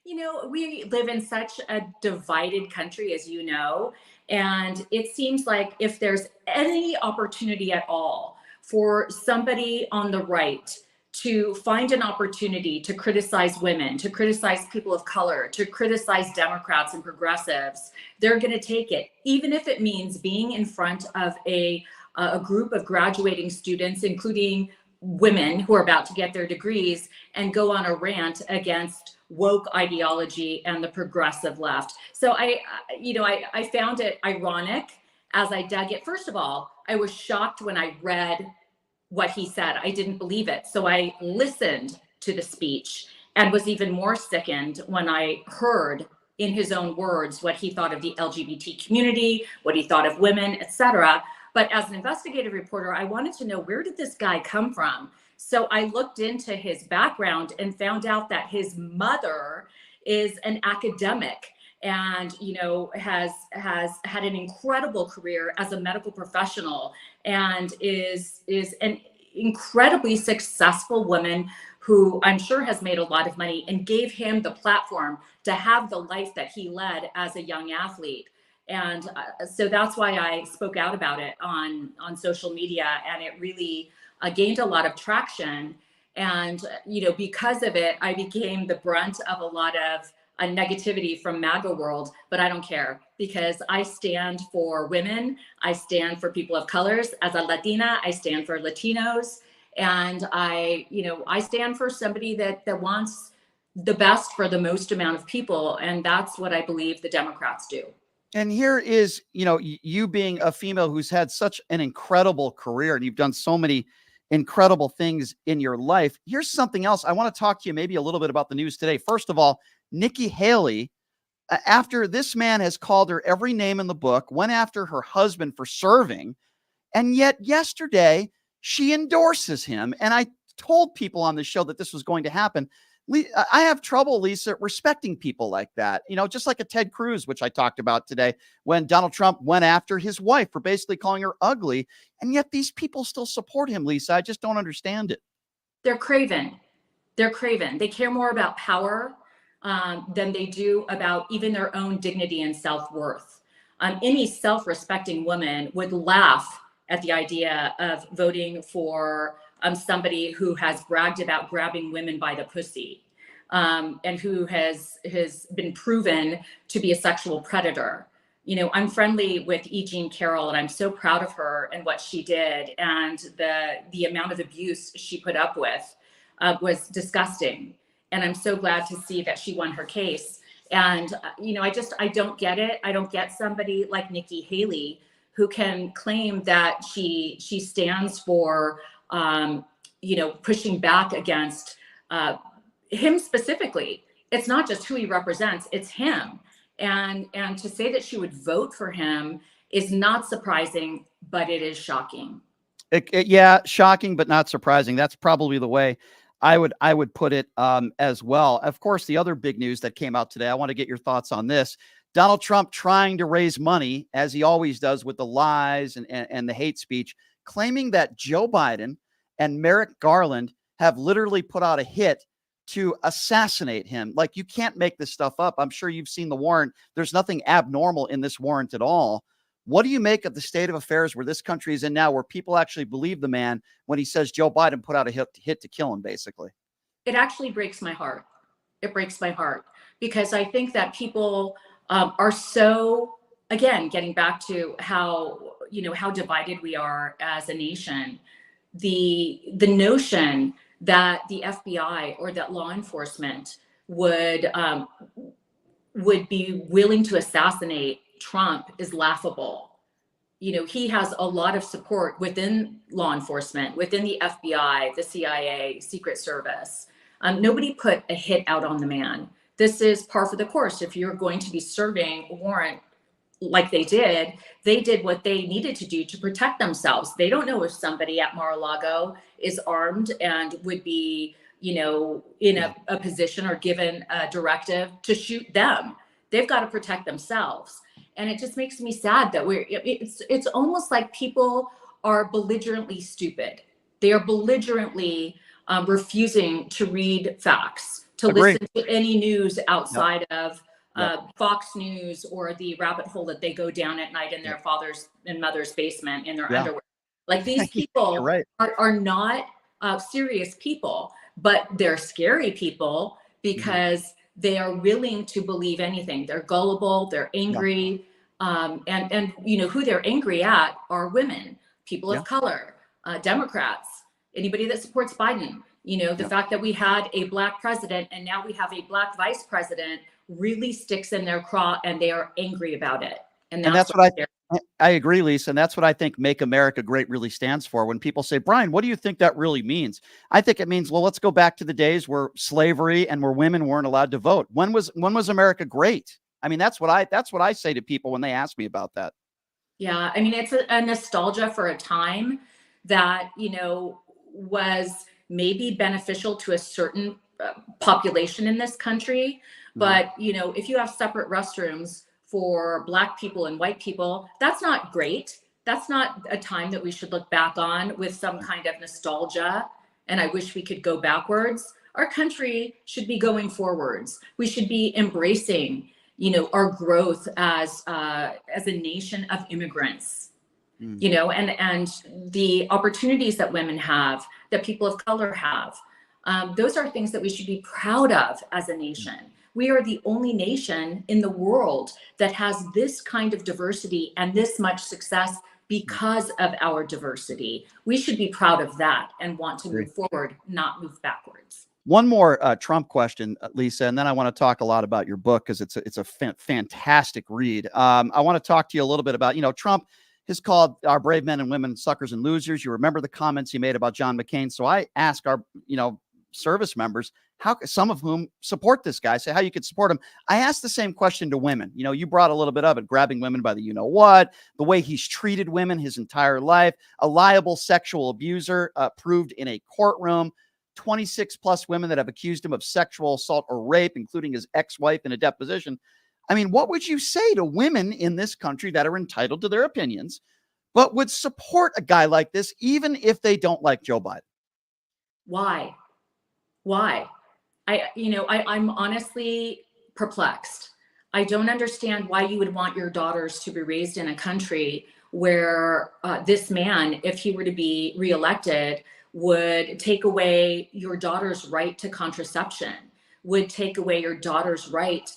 You know, we live in such a divided country, as you know, and it seems like if there's any opportunity at all for somebody on the right to find an opportunity to criticize women, to criticize people of color, to criticize Democrats and progressives, they're going to take it, even if it means being in front of a group of graduating students, including women who are about to get their degrees, and go on a rant against woke ideology and the progressive left. So I found it ironic as I dug it. First of all, I was shocked when I read what he said. I didn't believe it. So I listened to the speech and was even more sickened when I heard in his own words what he thought of the LGBT community, what he thought of women, etc. But as an investigative reporter, I wanted to know, where did this guy come from? So I looked into his background and found out that his mother is an academic and, you know, has had an incredible career as a medical professional and is an incredibly successful woman who I'm sure has made a lot of money and gave him the platform to have the life that he led as a young athlete. And so that's why I spoke out about it on social media, and it really gained a lot of traction. And, you know, because of it, I became the brunt of a lot of negativity from MAGA world, but I don't care, because I stand for women. I stand for people of colors. As a Latina, I stand for Latinos. And I stand for somebody that wants the best for the most amount of people. And that's what I believe the Democrats do. And here is, you know, you being a female who's had such an incredible career and you've done so many incredible things in your life. Here's something else. I want to talk to you maybe a little bit about the news today. First of all, Nikki Haley, after this man has called her every name in the book, went after her husband for serving, and yet yesterday she endorses him. And I told people on the show that this was going to happen. I have trouble, Lisa, respecting people like that. You know, just like a Ted Cruz, which I talked about today, when Donald Trump went after his wife for basically calling her ugly. And yet these people still support him, Lisa. I just don't understand it. They're craven. They're craven. They care more about power than they do about even their own dignity and self-worth. Any self-respecting woman would laugh at the idea of voting for somebody who has bragged about grabbing women by the pussy and who has been proven to be a sexual predator. You know, I'm friendly with E. Jean Carroll, and I'm so proud of her and what she did, and the amount of abuse she put up with was disgusting. And I'm so glad to see that she won her case. And, you know, I don't get it. I don't get somebody like Nikki Haley who can claim that she stands for, pushing back against him specifically. It's not just who he represents, it's him. And to say that she would vote for him is not surprising, but it is shocking. Yeah, shocking, but not surprising. That's probably the way I would put it as well. Of course, the other big news that came out today, I want to get your thoughts on this. Donald Trump trying to raise money, as he always does with the lies and the hate speech, claiming that Joe Biden and Merrick Garland have literally put out a hit to assassinate him. Like, you can't make this stuff up. I'm sure you've seen the warrant. There's nothing abnormal in this warrant at all. What do you make of the state of affairs where this country is in now, where people actually believe the man when he says Joe Biden put out a hit to kill him, basically? It actually breaks my heart. It breaks my heart because I think that people are so, again, getting back to how divided we are as a nation. The notion that the FBI or that law enforcement would be willing to assassinate Trump is laughable. he has a lot of support within law enforcement, within the FBI, the CIA, Secret Service. Nobody put a hit out on the man. This is par for the course. If you're going to be serving a warrant like they did what they needed to do to protect themselves. They don't know if somebody at Mar-a-Lago is armed and would be, in a position or given a directive to shoot them. They've got to protect themselves. And it just makes me sad that it's almost like people are belligerently stupid. They are belligerently refusing to read facts, to listen to any news outside of Fox News or the rabbit hole that they go down at night in their father's and mother's basement in their underwear. Like these people are not serious people, but they're scary people because they are willing to believe anything. They're gullible, they're angry. And who they're angry at are women, people of color, Democrats, anybody that supports Biden. The fact that we had a Black president and now we have a Black vice president really sticks in their craw, and they are angry about it. And that's what I agree, Lisa. And that's what I think Make America Great really stands for. When people say, Brian, what do you think that really means? I think it means, well, let's go back to the days where slavery and where women weren't allowed to vote. When was America great? I mean, that's what I say to people when they ask me about that. Yeah. I mean, it's a nostalgia for a time that, was maybe beneficial to a certain population in this country. But, if you have separate restrooms for Black people and white people, that's not great. That's not a time that we should look back on with some kind of nostalgia. And I wish we could go backwards. Our country should be going forwards. We should be embracing, our growth as a nation of immigrants, and the opportunities that women have, that people of color have. Those are things that we should be proud of as a nation. We are the only nation in the world that has this kind of diversity and this much success because of our diversity. We should be proud of that and want to move forward, not move backwards. One more Trump question, Lisa, and then I want to talk a lot about your book because it's a fantastic read. I want to talk to you a little bit about, Trump has called our brave men and women suckers and losers. You remember the comments he made about John McCain. So I ask our, service members, some of whom support this guy, say how you could support him. I asked the same question to women. You brought a little bit of it, grabbing women by the what, the way he's treated women his entire life, a liable sexual abuser proved in a courtroom, 26 plus women that have accused him of sexual assault or rape, including his ex-wife in a deposition. I mean, what would you say to women in this country that are entitled to their opinions, but would support a guy like this, even if they don't like Joe Biden? Why? I'm honestly perplexed. I don't understand why you would want your daughters to be raised in a country where this man, if he were to be reelected, would take away your daughter's right to contraception, would take away your daughter's right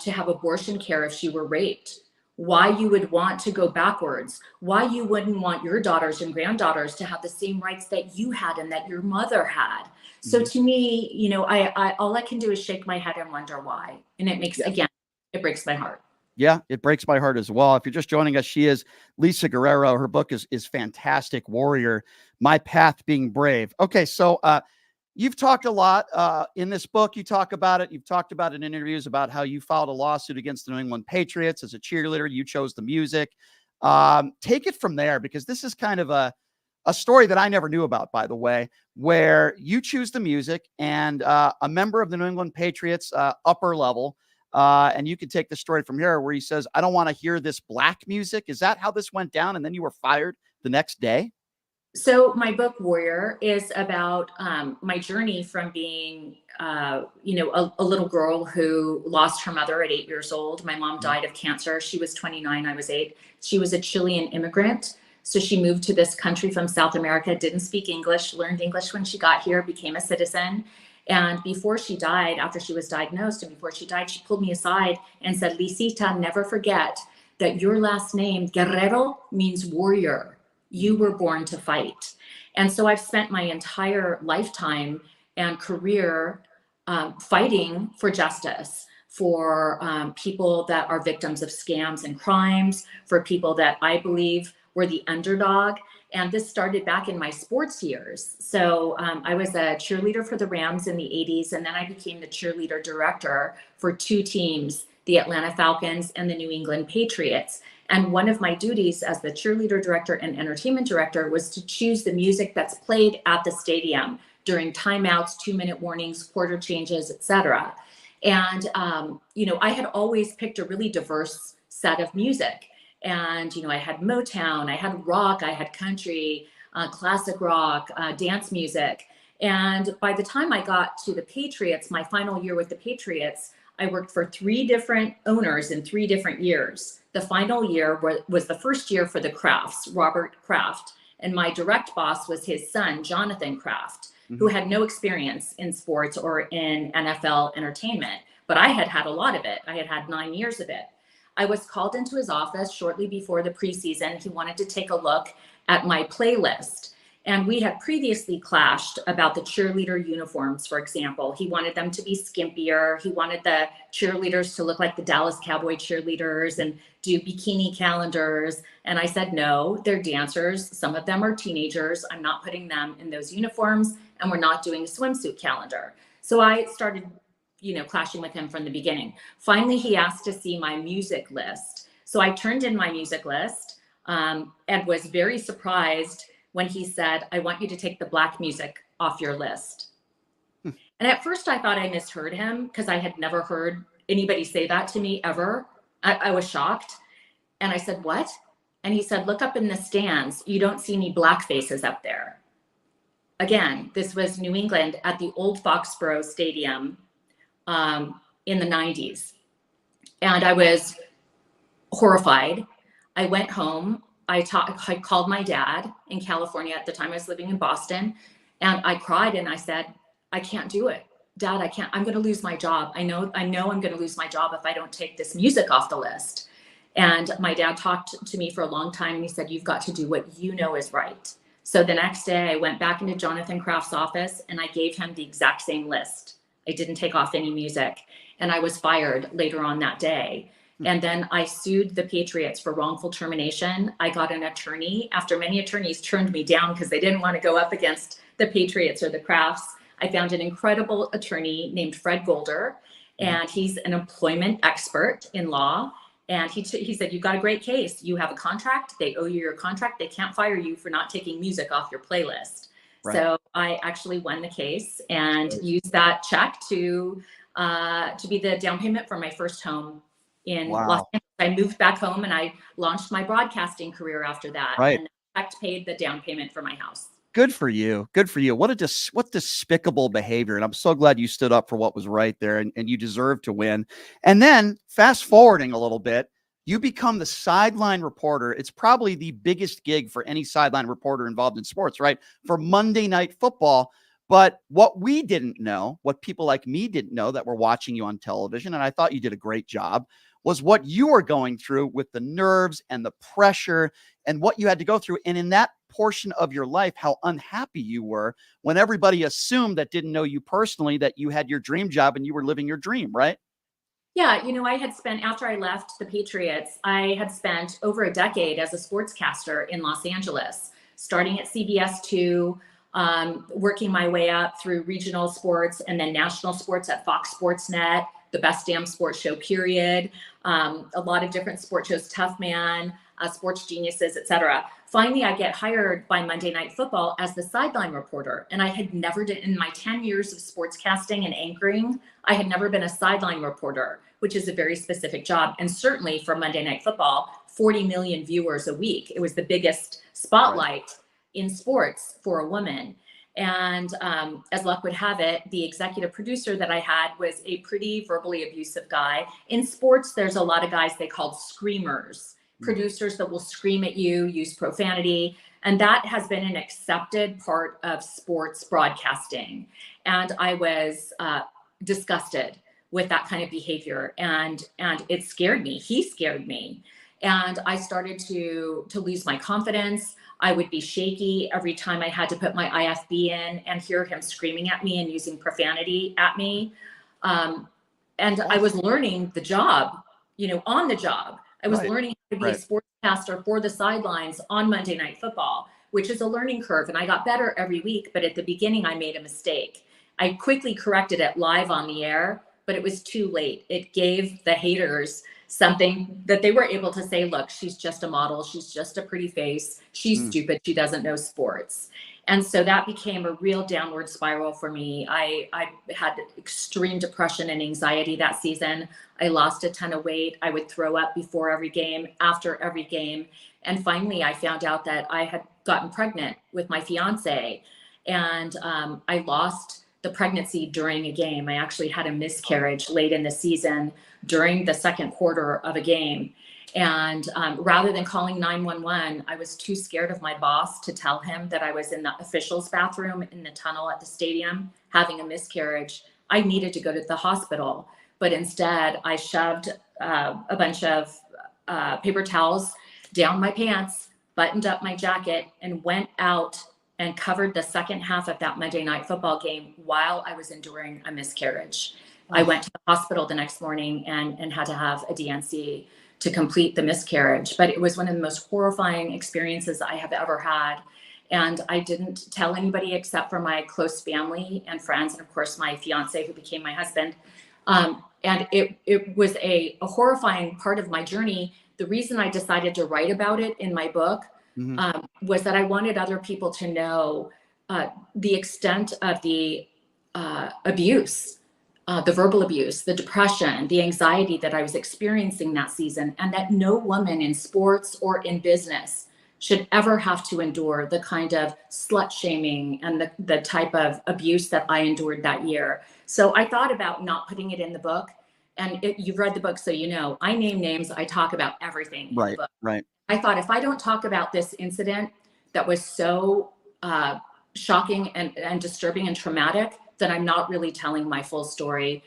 to have abortion care if she were raped. Why you would want to go backwards, why you wouldn't want your daughters and granddaughters to have the same rights that you had and that your mother had. So to me, I all I can do is shake my head and wonder why. And it makes, again, it breaks my heart. Yeah, it breaks my heart as well. If you're just joining us, she is Lisa Guerrero. Her book is fantastic. Warrior, My Path Being Brave. Okay, so you've talked a lot in this book. You talk about it. You've talked about it in interviews about how you filed a lawsuit against the New England Patriots as a cheerleader. You chose the music. Take it from there, because this is kind of a story that I never knew about, by the way, where you choose the music and a member of the New England Patriots upper level, and you can take the story from here, where he says, I don't want to hear this black music. Is that how this went down? And then you were fired the next day? So my book Warrior is about my journey from being, a little girl who lost her mother at 8 years old. My mom died of cancer. She was 29, I was 8. She was a Chilean immigrant. So she moved to this country from South America, didn't speak English, learned English when she got here, became a citizen. And before she died, after she was diagnosed and before she died, she pulled me aside and said, Lisita, never forget that your last name, Guerrero, means warrior. You were born to fight. And so I've spent my entire lifetime and career fighting for justice, for people that are victims of scams and crimes, for people that I believe were the underdog. And this started back in my sports years. So I was a cheerleader for the Rams in the 80s, and then I became the cheerleader director for two teams, the Atlanta Falcons and the New England Patriots. And one of my duties as the cheerleader director and entertainment director was to choose the music that's played at the stadium during timeouts, 2-minute warnings, quarter changes, etc. And, I had always picked a really diverse set of music. And, I had Motown, I had rock, I had country, classic rock, dance music. And by the time I got to the Patriots, my final year with the Patriots, I worked for 3 different owners in 3 different years. The final year was the first year for the Krafts, Robert Kraft. And my direct boss was his son, Jonathan Kraft, who had no experience in sports or in NFL entertainment. But I had had a lot of it. I had had 9 years of it. I was called into his office shortly before the preseason. He wanted to take a look at my playlist. And we had previously clashed about the cheerleader uniforms, for example. He wanted them to be skimpier. He wanted the cheerleaders to look like the Dallas Cowboy cheerleaders and do bikini calendars. And I said, no, they're dancers. Some of them are teenagers. I'm not putting them in those uniforms, and we're not doing a swimsuit calendar. So I started clashing with him from the beginning. Finally, he asked to see my music list. So I turned in my music list and was very surprised when he said, I want you to take the Black music off your list. And at first I thought I misheard him because I had never heard anybody say that to me ever. I was shocked. And I said, what? And he said, look up in the stands. You don't see any Black faces up there. Again, this was New England at the old Foxborough Stadium in the 90s. And I was horrified. I went home. I called my dad in California. At the time I was living in Boston, and I cried and I said, I can't do it. Dad, I can't, I'm going to lose my job. I know I'm going to lose my job if I don't take this music off the list. And my dad talked to me for a long time, and he said, you've got to do what you know is right. So the next day I went back into Jonathan Kraft's office and I gave him the exact same list. I didn't take off any music, and I was fired later on that day. And then I sued the Patriots for wrongful termination. I got an attorney after many attorneys turned me down because they didn't want to go up against the Patriots or the Krafts. I found an incredible attorney named Fred Golder, and he's an employment expert in law. And he said, you've got a great case. You have a contract. They owe you your contract. They can't fire you for not taking music off your playlist. Right. So I actually won the case and used that check to be the down payment for my first home in Los Angeles. I moved back home and I launched my broadcasting career after that. Right. And the check paid the down payment for my house. Good for you. Good for you. What despicable behavior. And I'm so glad you stood up for what was right there, and you deserve to win. And then fast forwarding a little bit, you become the sideline reporter. It's probably the biggest gig for any sideline reporter involved in sports, right? For Monday Night Football. But what we didn't know, what people like me didn't know that were watching you on television, and I thought you did a great job, was what you were going through with the nerves and the pressure and what you had to go through. And in that portion of your life, how unhappy you were when everybody assumed that didn't know you personally, that you had your dream job and you were living your dream, right? Yeah, I had spent, after I left the Patriots, I had spent over a decade as a sportscaster in Los Angeles, starting at CBS 2, working my way up through regional sports and then national sports at Fox Sports Net, the best damn sports show, period. A lot of different sports shows, Tough Man, Sports Geniuses, etc. Finally, I get hired by Monday Night Football as the sideline reporter. And I had never done, in my 10 years of sportscasting and anchoring, I had never been a sideline reporter, which is a very specific job. And certainly for Monday Night Football, 40 million viewers a week. It was the biggest spotlight in sports for a woman. And as luck would have it, the executive producer that I had was a pretty verbally abusive guy. In sports, there's a lot of guys they called screamers, producers that will scream at you, use profanity. And that has been an accepted part of sports broadcasting. And I was disgusted with that kind of behavior. And it scared me. He scared me. And I started to lose my confidence. I would be shaky every time I had to put my IFB in and hear him screaming at me and using profanity at me. And I was learning the job, on the job. I was Right. learning how to be a sportscaster for the sidelines on Monday Night Football, which is a learning curve. And I got better every week. But at the beginning, I made a mistake. I quickly corrected it live on the air, but it was too late. It gave the haters something that they were able to say, look, she's just a model. She's just a pretty face. She's stupid. She doesn't know sports. And so that became a real downward spiral for me. I had extreme depression and anxiety that season. I lost a ton of weight. I would throw up before every game, after every game. And finally, I found out that I had gotten pregnant with my fiance. And I lost the pregnancy during a game. I actually had a miscarriage late in the season during the second quarter of a game. And rather than calling 911, I was too scared of my boss to tell him that I was in the officials' bathroom in the tunnel at the stadium having a miscarriage. I needed to go to the hospital, but instead I shoved a bunch of paper towels down my pants, buttoned up my jacket, and went out and covered the second half of that Monday Night Football game while I was enduring a miscarriage. I went to the hospital the next morning and had to have a DNC to complete the miscarriage. But it was one of the most horrifying experiences I have ever had. And I didn't tell anybody except for my close family and friends, and of course my fiance, who became my husband. And it was a horrifying part of my journey. The reason I decided to write about it in my book was that I wanted other people to know the extent of the abuse, the verbal abuse, the depression, the anxiety that I was experiencing that season, and that no woman in sports or in business should ever have to endure the kind of slut shaming and the type of abuse that I endured that year. So I thought about not putting it in the book. And you've read the book, so you know, I name names, I talk about everything in the book. Right. I thought if I don't talk about this incident that was so shocking and disturbing and traumatic, then I'm not really telling my full story.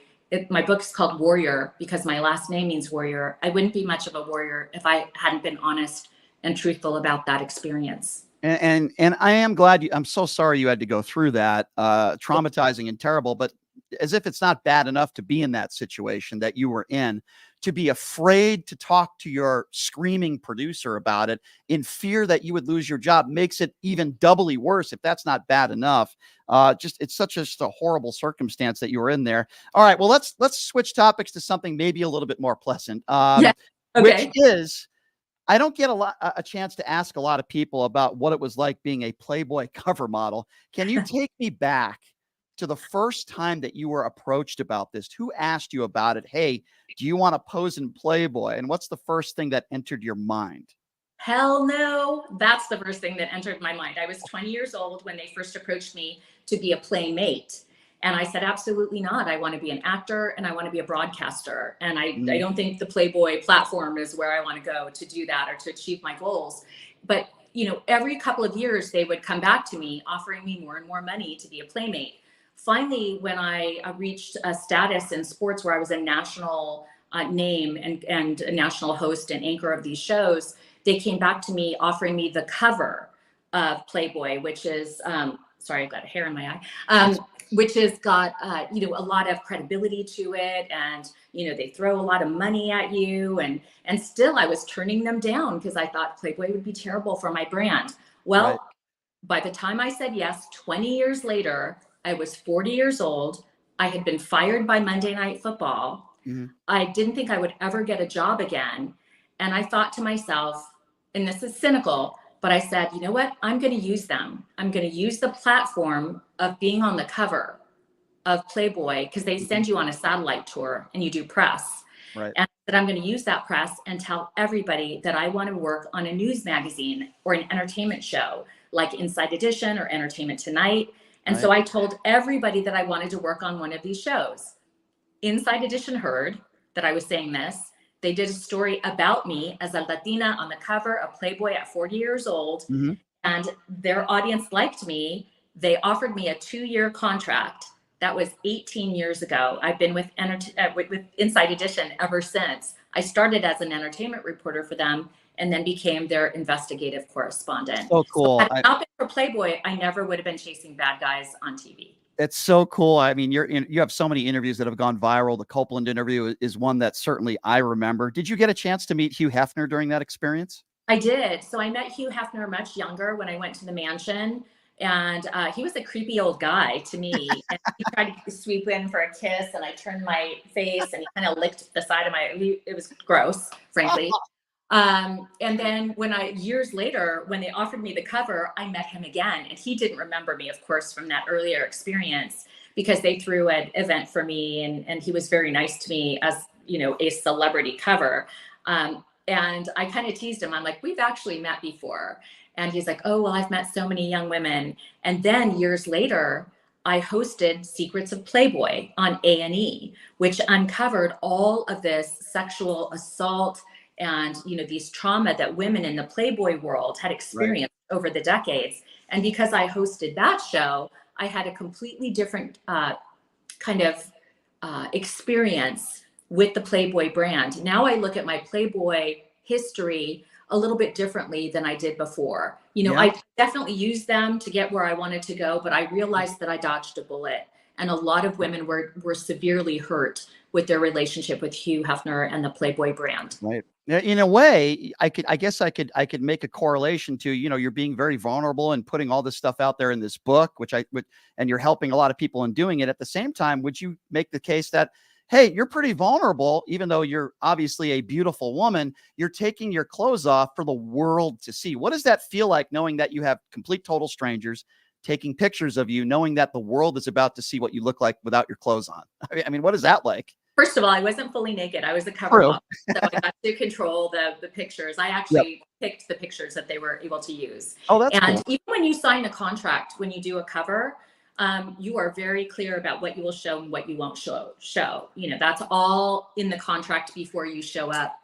My book's called Warrior because my last name means warrior. I wouldn't be much of a warrior if I hadn't been honest and truthful about that experience. And I am glad I'm so sorry you had to go through that, traumatizing and terrible, but as if it's not bad enough to be in that situation that you were in, to be afraid to talk to your screaming producer about it in fear that you would lose your job makes it even doubly worse. If that's not bad enough, it's such a horrible circumstance that you were in there. All right, well, let's switch topics to something maybe a little bit more pleasant, which is, I don't get a chance to ask a lot of people about what it was like being a Playboy cover model. Can you take me back to the first time that you were approached about this? Who asked you about it? Hey, do you want to pose in Playboy? And what's the first thing that entered your mind? Hell no. That's the first thing that entered my mind. I was 20 years old when they first approached me to be a playmate. And I said, absolutely not. I want to be an actor and I want to be a broadcaster. And I don't think the Playboy platform is where I want to go to do that or to achieve my goals. But, every couple of years they would come back to me offering me more and more money to be a playmate. Finally, when I reached a status in sports where I was a national name and a national host and anchor of these shows, they came back to me offering me the cover of Playboy, which is, sorry, I've got hair in my eye, which has got, a lot of credibility to it. And, they throw a lot of money at you. And still I was turning them down because I thought Playboy would be terrible for my brand. Well, by the time I said yes, 20 years later, I was 40 years old. I had been fired by Monday Night Football. I didn't think I would ever get a job again. And I thought to myself, and this is cynical, but I said, you know what? I'm going to use them. I'm going to use the platform of being on the cover of Playboy because they send you on a satellite tour and you do press. Right. And that I'm going to use that press and tell everybody that I want to work on a news magazine or an entertainment show like Inside Edition or Entertainment Tonight. And so I told everybody that I wanted to work on one of these shows. Inside Edition heard that I was saying this. They did a story about me as a Latina on the cover of Playboy at 40 years old. And their audience liked me. They offered me a 2-year contract. That was 18 years ago. I've been with Inside Edition ever since. I started as an entertainment reporter for them and then became their investigative correspondent. So cool. So had it not been for Playboy, I never would have been chasing bad guys on TV. It's so cool. I mean, you have so many interviews that have gone viral. The Copeland interview is one that certainly I remember. Did you get a chance to meet Hugh Hefner during that experience? I did. So I met Hugh Hefner much younger when I went to the mansion. And he was a creepy old guy to me. And he tried to sweep in for a kiss, and I turned my face, and he kind of licked the side of it was gross, frankly. And then years later, when they offered me the cover, I met him again. And he didn't remember me, of course, from that earlier experience, because they threw an event for me, and he was very nice to me as, a celebrity cover. And I kind of teased him. I'm like, we've actually met before. And he's like, oh, well, I've met so many young women. And then years later, I hosted Secrets of Playboy on A&E, which uncovered all of this sexual assault and, these trauma that women in the Playboy world had experienced over the decades. And because I hosted that show, I had a completely different experience with the Playboy brand. Now I look at my Playboy history a little bit differently than I did before. I definitely used them to get where I wanted to go, but I realized that I dodged a bullet. And a lot of women were severely hurt with their relationship with Hugh Hefner and the Playboy brand. Right. In a way, I guess I could make a correlation to, you're being very vulnerable and putting all this stuff out there in this book, and you're helping a lot of people in doing it. At the same time, would you make the case that, hey, you're pretty vulnerable, even though you're obviously a beautiful woman, you're taking your clothes off for the world to see? What does that feel like, knowing that you have complete total strangers taking pictures of you, knowing that the world is about to see what you look like without your clothes on? I mean, what is that like? First of all, I wasn't fully naked. I was a cover model, so I got to control the pictures. I actually picked the pictures that they were able to use. Oh, that's and cool. Even when you sign the contract, when you do a cover, you are very clear about what you will show and what you won't show. That's all in the contract before you show up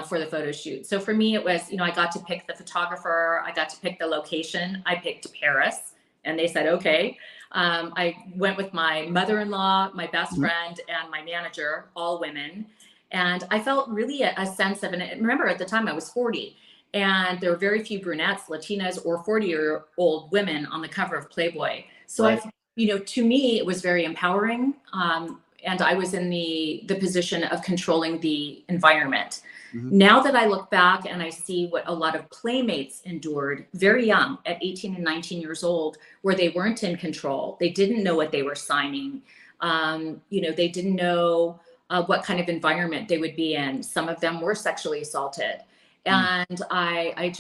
for the photo shoot. So for me, it was, I got to pick the photographer. I got to pick the location. I picked Paris, and they said, okay. I went with my mother-in-law, my best friend, and my manager, all women. And I felt really a sense of, and remember at the time I was 40, and there were very few brunettes, Latinas, or 40-year-old women on the cover of Playboy. So to me, it was very empowering. And I was in the position of controlling the environment. Now that I look back and I see what a lot of playmates endured very young at 18 and 19 years old, where they weren't in control. They didn't know what they were signing. They didn't know what kind of environment they would be in. Some of them were sexually assaulted. And I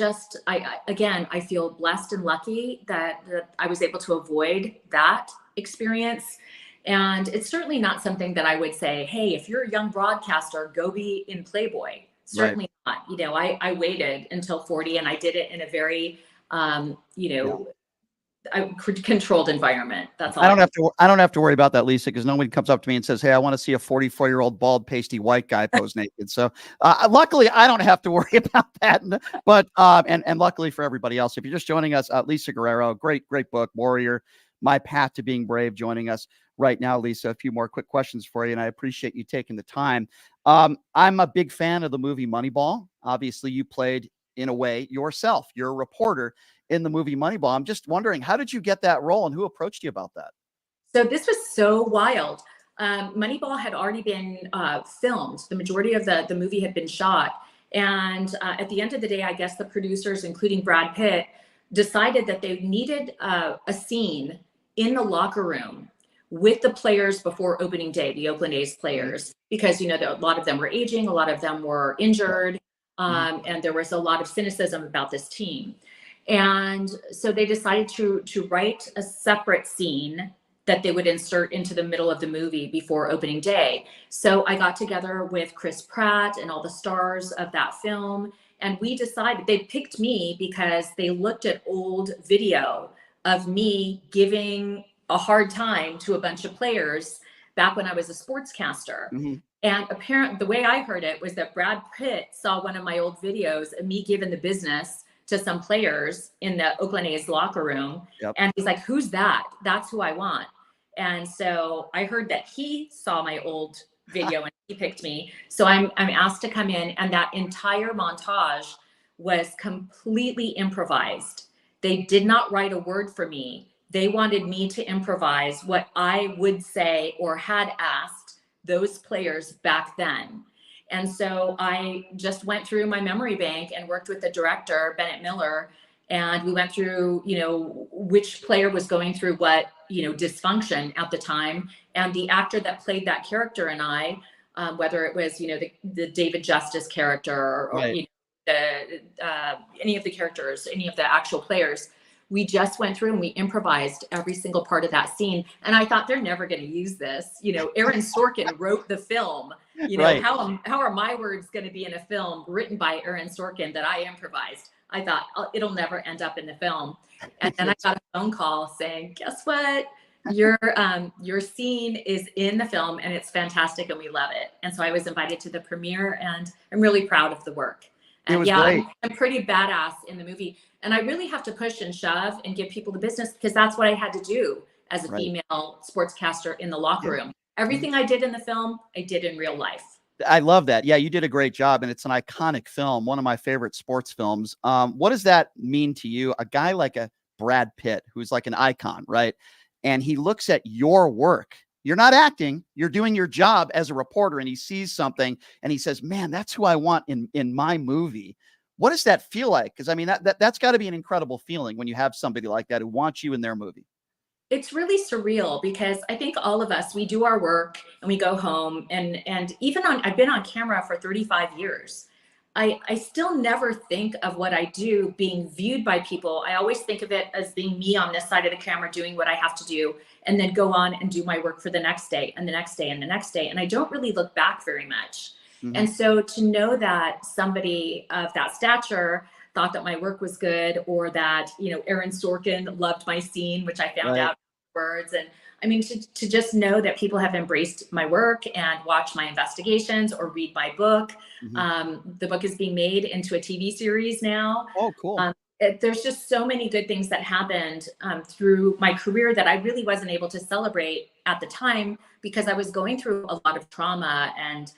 feel blessed and lucky that I was able to avoid that experience. And it's certainly not something that I would say, hey, if you're a young broadcaster, go be in Playboy. Certainly not. I waited until 40, and I did it in a very, controlled environment. That's all. I don't have to worry about that, Lisa, because nobody comes up to me and says, hey, I want to see a 44-year-old bald, pasty white guy pose naked. So luckily, I don't have to worry about that. But and luckily for everybody else, if you're just joining us, Lisa Guerrero, great book, Warrior, My Path to Being Brave, joining us right now. Lisa, a few more quick questions for you, and I appreciate you taking the time. I'm a big fan of the movie Moneyball. Obviously, you played, in a way, yourself. You're a reporter in the movie Moneyball. I'm just wondering, how did you get that role, and who approached you about that? So this was so wild. Moneyball had already been filmed. The majority of the movie had been shot. And at the end of the day, I guess the producers, including Brad Pitt, decided that they needed a scene in the locker room with the players before opening day, the Oakland A's players, because, a lot of them were aging, a lot of them were injured, and there was a lot of cynicism about this team. And so they decided to write a separate scene that they would insert into the middle of the movie before opening day. So I got together with Chris Pratt and all the stars of that film, and we decided, they picked me because they looked at old video of me giving a hard time to a bunch of players back when I was a sportscaster. And apparently, the way I heard it was that Brad Pitt saw one of my old videos of me giving the business to some players in the Oakland A's locker room. And he's like, who's that? That's who I want. And so I heard that he saw my old video and he picked me. So I'm asked to come in, and that entire montage was completely improvised. They did not write a word for me. They wanted me to improvise what I would say or had asked those players back then. And so I just went through my memory bank and worked with the director, Bennett Miller, and we went through, which player was going through what, dysfunction at the time. And the actor that played that character and I, whether it was, the David Justice character or Right. Any of the characters, any of the actual players, we just went through and we improvised every single part of that scene. And I thought they're never going to use this. Aaron Sorkin wrote the film. Right. How are my words going to be in a film written by Aaron Sorkin that I improvised? I thought it'll never end up in the film. And then I got a phone call saying, guess what? Your scene is in the film and it's fantastic and we love it. And so I was invited to the premiere and I'm really proud of the work. And It was great. I'm pretty badass in the movie. And I really have to push and shove and give people the business because that's what I had to do as a female sportscaster in the locker room. Everything I did in the film, I did in real life. I love that. Yeah, you did a great job, and it's an iconic film, one of my favorite sports films. What does that mean to you? A guy like a Brad Pitt, who's like an icon, right? And he looks at your work. You're not acting. You're doing your job as a reporter, and he sees something, and he says, man, that's who I want in my movie. What does that feel like? Because, I mean, that's got to be an incredible feeling when you have somebody like that who wants you in their movie. It's really surreal because I think all of us, we do our work and we go home and even I've been on camera for 35 years. I still never think of what I do being viewed by people. I always think of it as being me on this side of the camera doing what I have to do and then go on and do my work for the next day and the next day and the next day. And I don't really look back very much. Mm-hmm. And so to know that somebody of that stature thought that my work was good or that, Aaron Sorkin loved my scene, which I found out afterwards. And I mean, to just know that people have embraced my work and watch my investigations or read my book. Mm-hmm. The book is being made into a TV series now. Oh, cool. There's just so many good things that happened through my career that I really wasn't able to celebrate at the time because I was going through a lot of trauma and,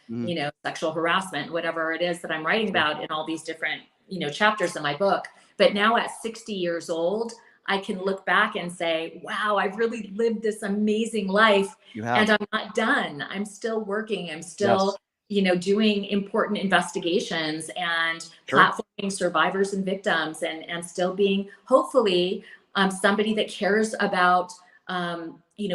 sexual harassment, whatever it is that I'm writing about in all these different, chapters in my book. But now at 60 years old, I can look back and say, wow, I've really lived this amazing life and I'm not done. I'm still working. I'm still, doing important investigations and platforming survivors and victims and still being hopefully somebody that cares about,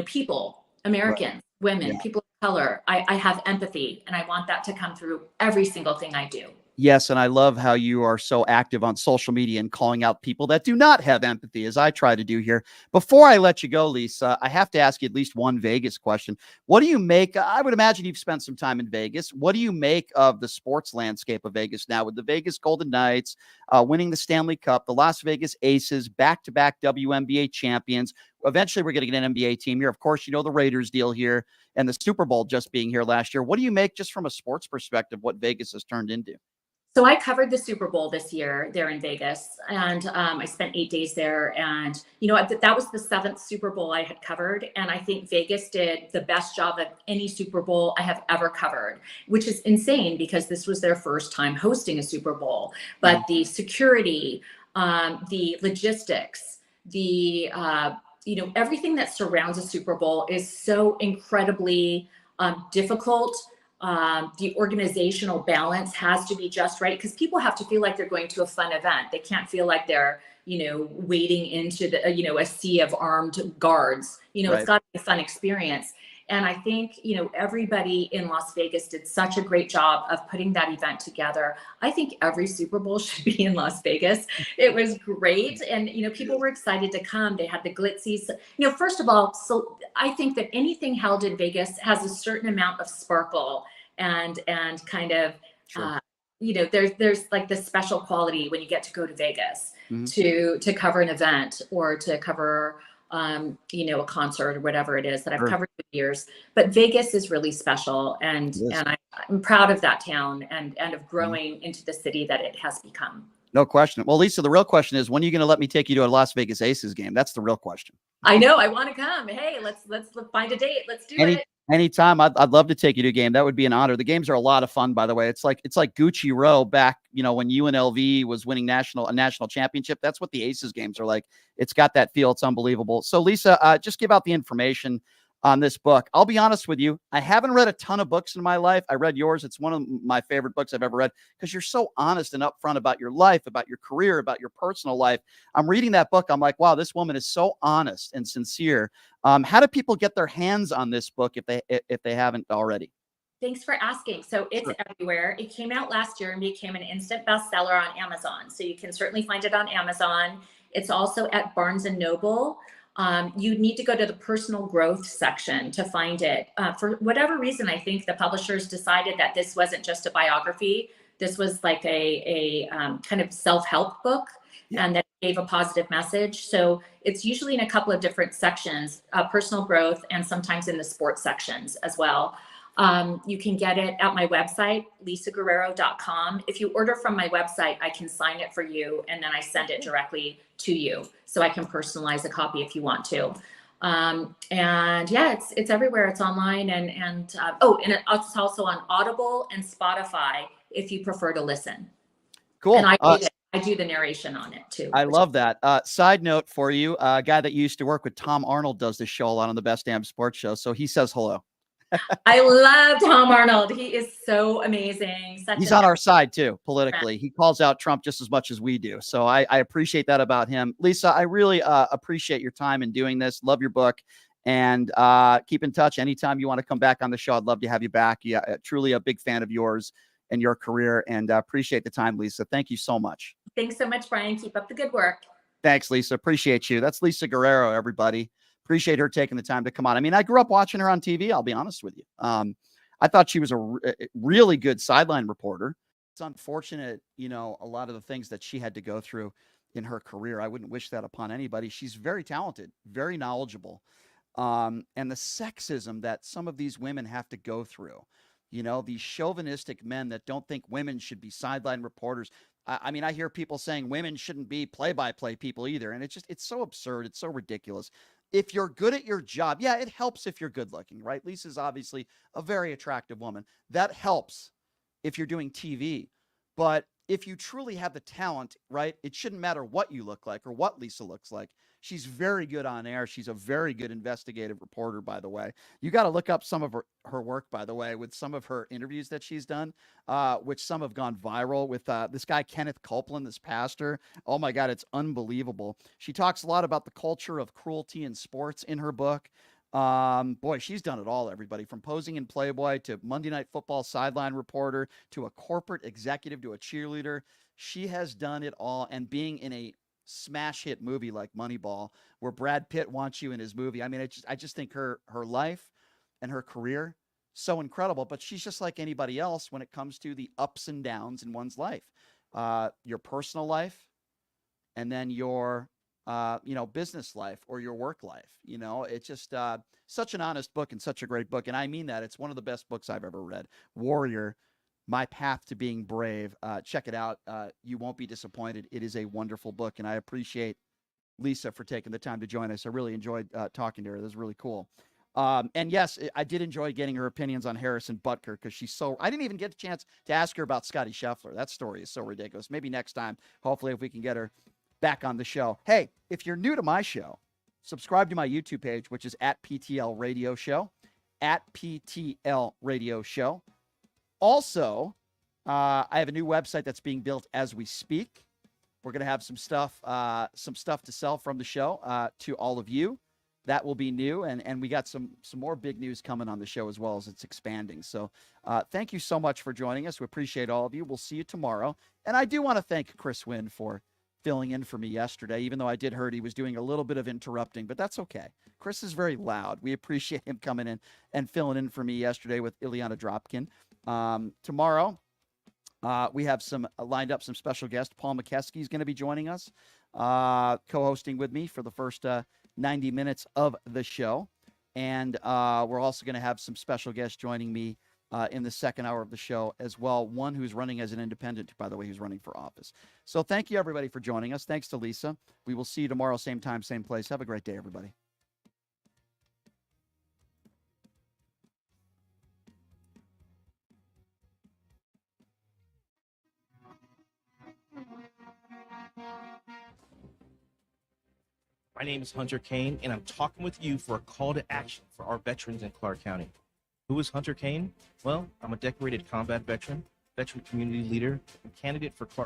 people, Americans, women, people of color. I have empathy and I want that to come through every single thing I do. Yes, and I love how you are so active on social media and calling out people that do not have empathy, as I try to do here. Before I let you go, Lisa, I have to ask you at least one Vegas question. What do you make? I would imagine you've spent some time in Vegas. What do you make of the sports landscape of Vegas now with the Vegas Golden Knights winning the Stanley Cup, the Las Vegas Aces, back-to-back WNBA champions? Eventually, we're going to get an NBA team here. Of course, the Raiders deal here and the Super Bowl just being here last year. What do you make just from a sports perspective what Vegas has turned into? So I covered the Super Bowl this year there in Vegas, and I spent 8 days there. And, that was the 7th Super Bowl I had covered. And I think Vegas did the best job of any Super Bowl I have ever covered, which is insane because this was their first time hosting a Super Bowl. But the security, the logistics, the, everything that surrounds a Super Bowl is so incredibly difficult. The organizational balance has to be just right because people have to feel like they're going to a fun event. They can't feel like they're, wading into the, a sea of armed guards. It's got to be a fun experience. And I think, everybody in Las Vegas did such a great job of putting that event together. I think every Super Bowl should be in Las Vegas. It was great. And, people were excited to come. They had the glitzies. First of all, so I think that anything held in Vegas has a certain amount of sparkle and kind of, there's like this special quality when you get to go to Vegas to cover an event or to cover a concert or whatever it is that I've covered for years. But Vegas is really special. And I'm proud of that town and of growing into the city that it has become. No question. Well, Lisa, the real question is, when are you going to let me take you to a Las Vegas Aces game? That's the real question. I know. I want to come. Hey, let's find a date. Let's do it. Anytime. I'd love to take you to a game. That would be an honor. The games are a lot of fun, by the way. It's like Gucci Row back, when UNLV was winning a national championship. That's what the Aces games are like. It's got that feel. It's unbelievable. So Lisa, just give out the information on this book. I'll be honest with you. I haven't read a ton of books in my life. I read yours. It's one of my favorite books I've ever read because you're so honest and upfront about your life, about your career, about your personal life. I'm reading that book. I'm like, wow, this woman is so honest and sincere. How do people get their hands on this book if they haven't already? Thanks for asking. So it's everywhere. It came out last year and became an instant bestseller on Amazon. So you can certainly find it on Amazon. It's also at Barnes and Noble. You need to go to the personal growth section to find it. For whatever reason, I think the publishers decided that this wasn't just a biography. This was like a kind of self-help book, and that gave a positive message. So it's usually in a couple of different sections, personal growth, and sometimes in the sports sections as well. You can get it at my website, lisaguerrero.com. If you order from my website, I can sign it for you, and then I send it directly to you. So I can personalize a copy if you want to. And yeah, it's everywhere. It's online, and it's also on Audible and Spotify if you prefer to listen. Cool. And I do the narration on it too. I love that. Side note for you, a guy that used to work with Tom Arnold does this show a lot on the Best Damn Sports Show. So he says hello. I love Tom Arnold. He is so amazing. He's on our side too, politically. He calls out Trump just as much as we do. So I appreciate that about him. Lisa, I really appreciate your time in doing this. Love your book, and keep in touch. Anytime you want to come back on the show, I'd love to have you back. Yeah, truly a big fan of yours and your career, and appreciate the time, Lisa. Thank you so much. Thanks so much, Brian. Keep up the good work. Thanks, Lisa. Appreciate you. That's Lisa Guerrero, everybody. Appreciate her taking the time to come on. I mean, I grew up watching her on TV. I'll be honest with you. I thought she was a really good sideline reporter. It's unfortunate, a lot of the things that she had to go through in her career. I wouldn't wish that upon anybody. She's very talented, very knowledgeable. And the sexism that some of these women have to go through, these chauvinistic men that don't think women should be sideline reporters. I mean, I hear people saying women shouldn't be play-by-play people either. And it's so absurd. It's so ridiculous. If you're good at your job, yeah, it helps if you're good looking, right? Lisa's obviously a very attractive woman. That helps if you're doing TV. But if you truly have the talent, right, it shouldn't matter what you look like or what Lisa looks like. She's very good on air. She's a very good investigative reporter, by the way. You got to look up some of her work, by the way, with some of her interviews that she's done, which some have gone viral with this guy, Kenneth Copeland, this pastor. Oh, my God, it's unbelievable. She talks a lot about the culture of cruelty in sports in her book. Boy, she's done it all, everybody, from posing in Playboy to Monday Night Football sideline reporter to a corporate executive to a cheerleader. She has done it all, and being in a smash hit movie like Moneyball, where Brad Pitt wants you in his movie. I mean, I just think her life and her career, so incredible, but she's just like anybody else when it comes to the ups and downs in one's life, your personal life, and then your, business life or your work life. It's just such an honest book and such a great book. And I mean that. It's one of the best books I've ever read. Warrior, My Path to Being Brave. Check it out. You won't be disappointed. It is a wonderful book, and I appreciate Lisa for taking the time to join us. I really enjoyed talking to her. This was really cool. And yes, I did enjoy getting her opinions on Harrison Butker because I didn't even get a chance to ask her about Scotty Scheffler. That story is so ridiculous. Maybe next time, hopefully, if we can get her back on the show. Hey, if you're new to my show, subscribe to my YouTube page, which is at PTL Radio Show, at PTL Radio Show. Also, I have a new website that's being built as we speak. We're going to have some stuff to sell from the show to all of you. That will be new, and we got some more big news coming on the show as well as it's expanding. So thank you so much for joining us. We appreciate all of you. We'll see you tomorrow. And I do want to thank Chris Wynn for filling in for me yesterday, even though I did heard he was doing a little bit of interrupting, but that's okay. Chris is very loud. We appreciate him coming in and filling in for me yesterday with Ileana Dropkin. Tomorrow, we have lined up some special guests. Paul McKeskey is going to be joining us, co-hosting with me for the first 90 minutes of the show. And we're also going to have some special guests joining me in the second hour of the show as well. One who's running as an independent, by the way, who's running for office. So thank you, everybody, for joining us. Thanks to Lisa. We will see you tomorrow, same time, same place. Have a great day, everybody. My name is Hunter Kane, and I'm talking with you for a call to action for our veterans in Clark County. Who is Hunter Kane? Well, I'm a decorated combat veteran, veteran community leader, and candidate for Clark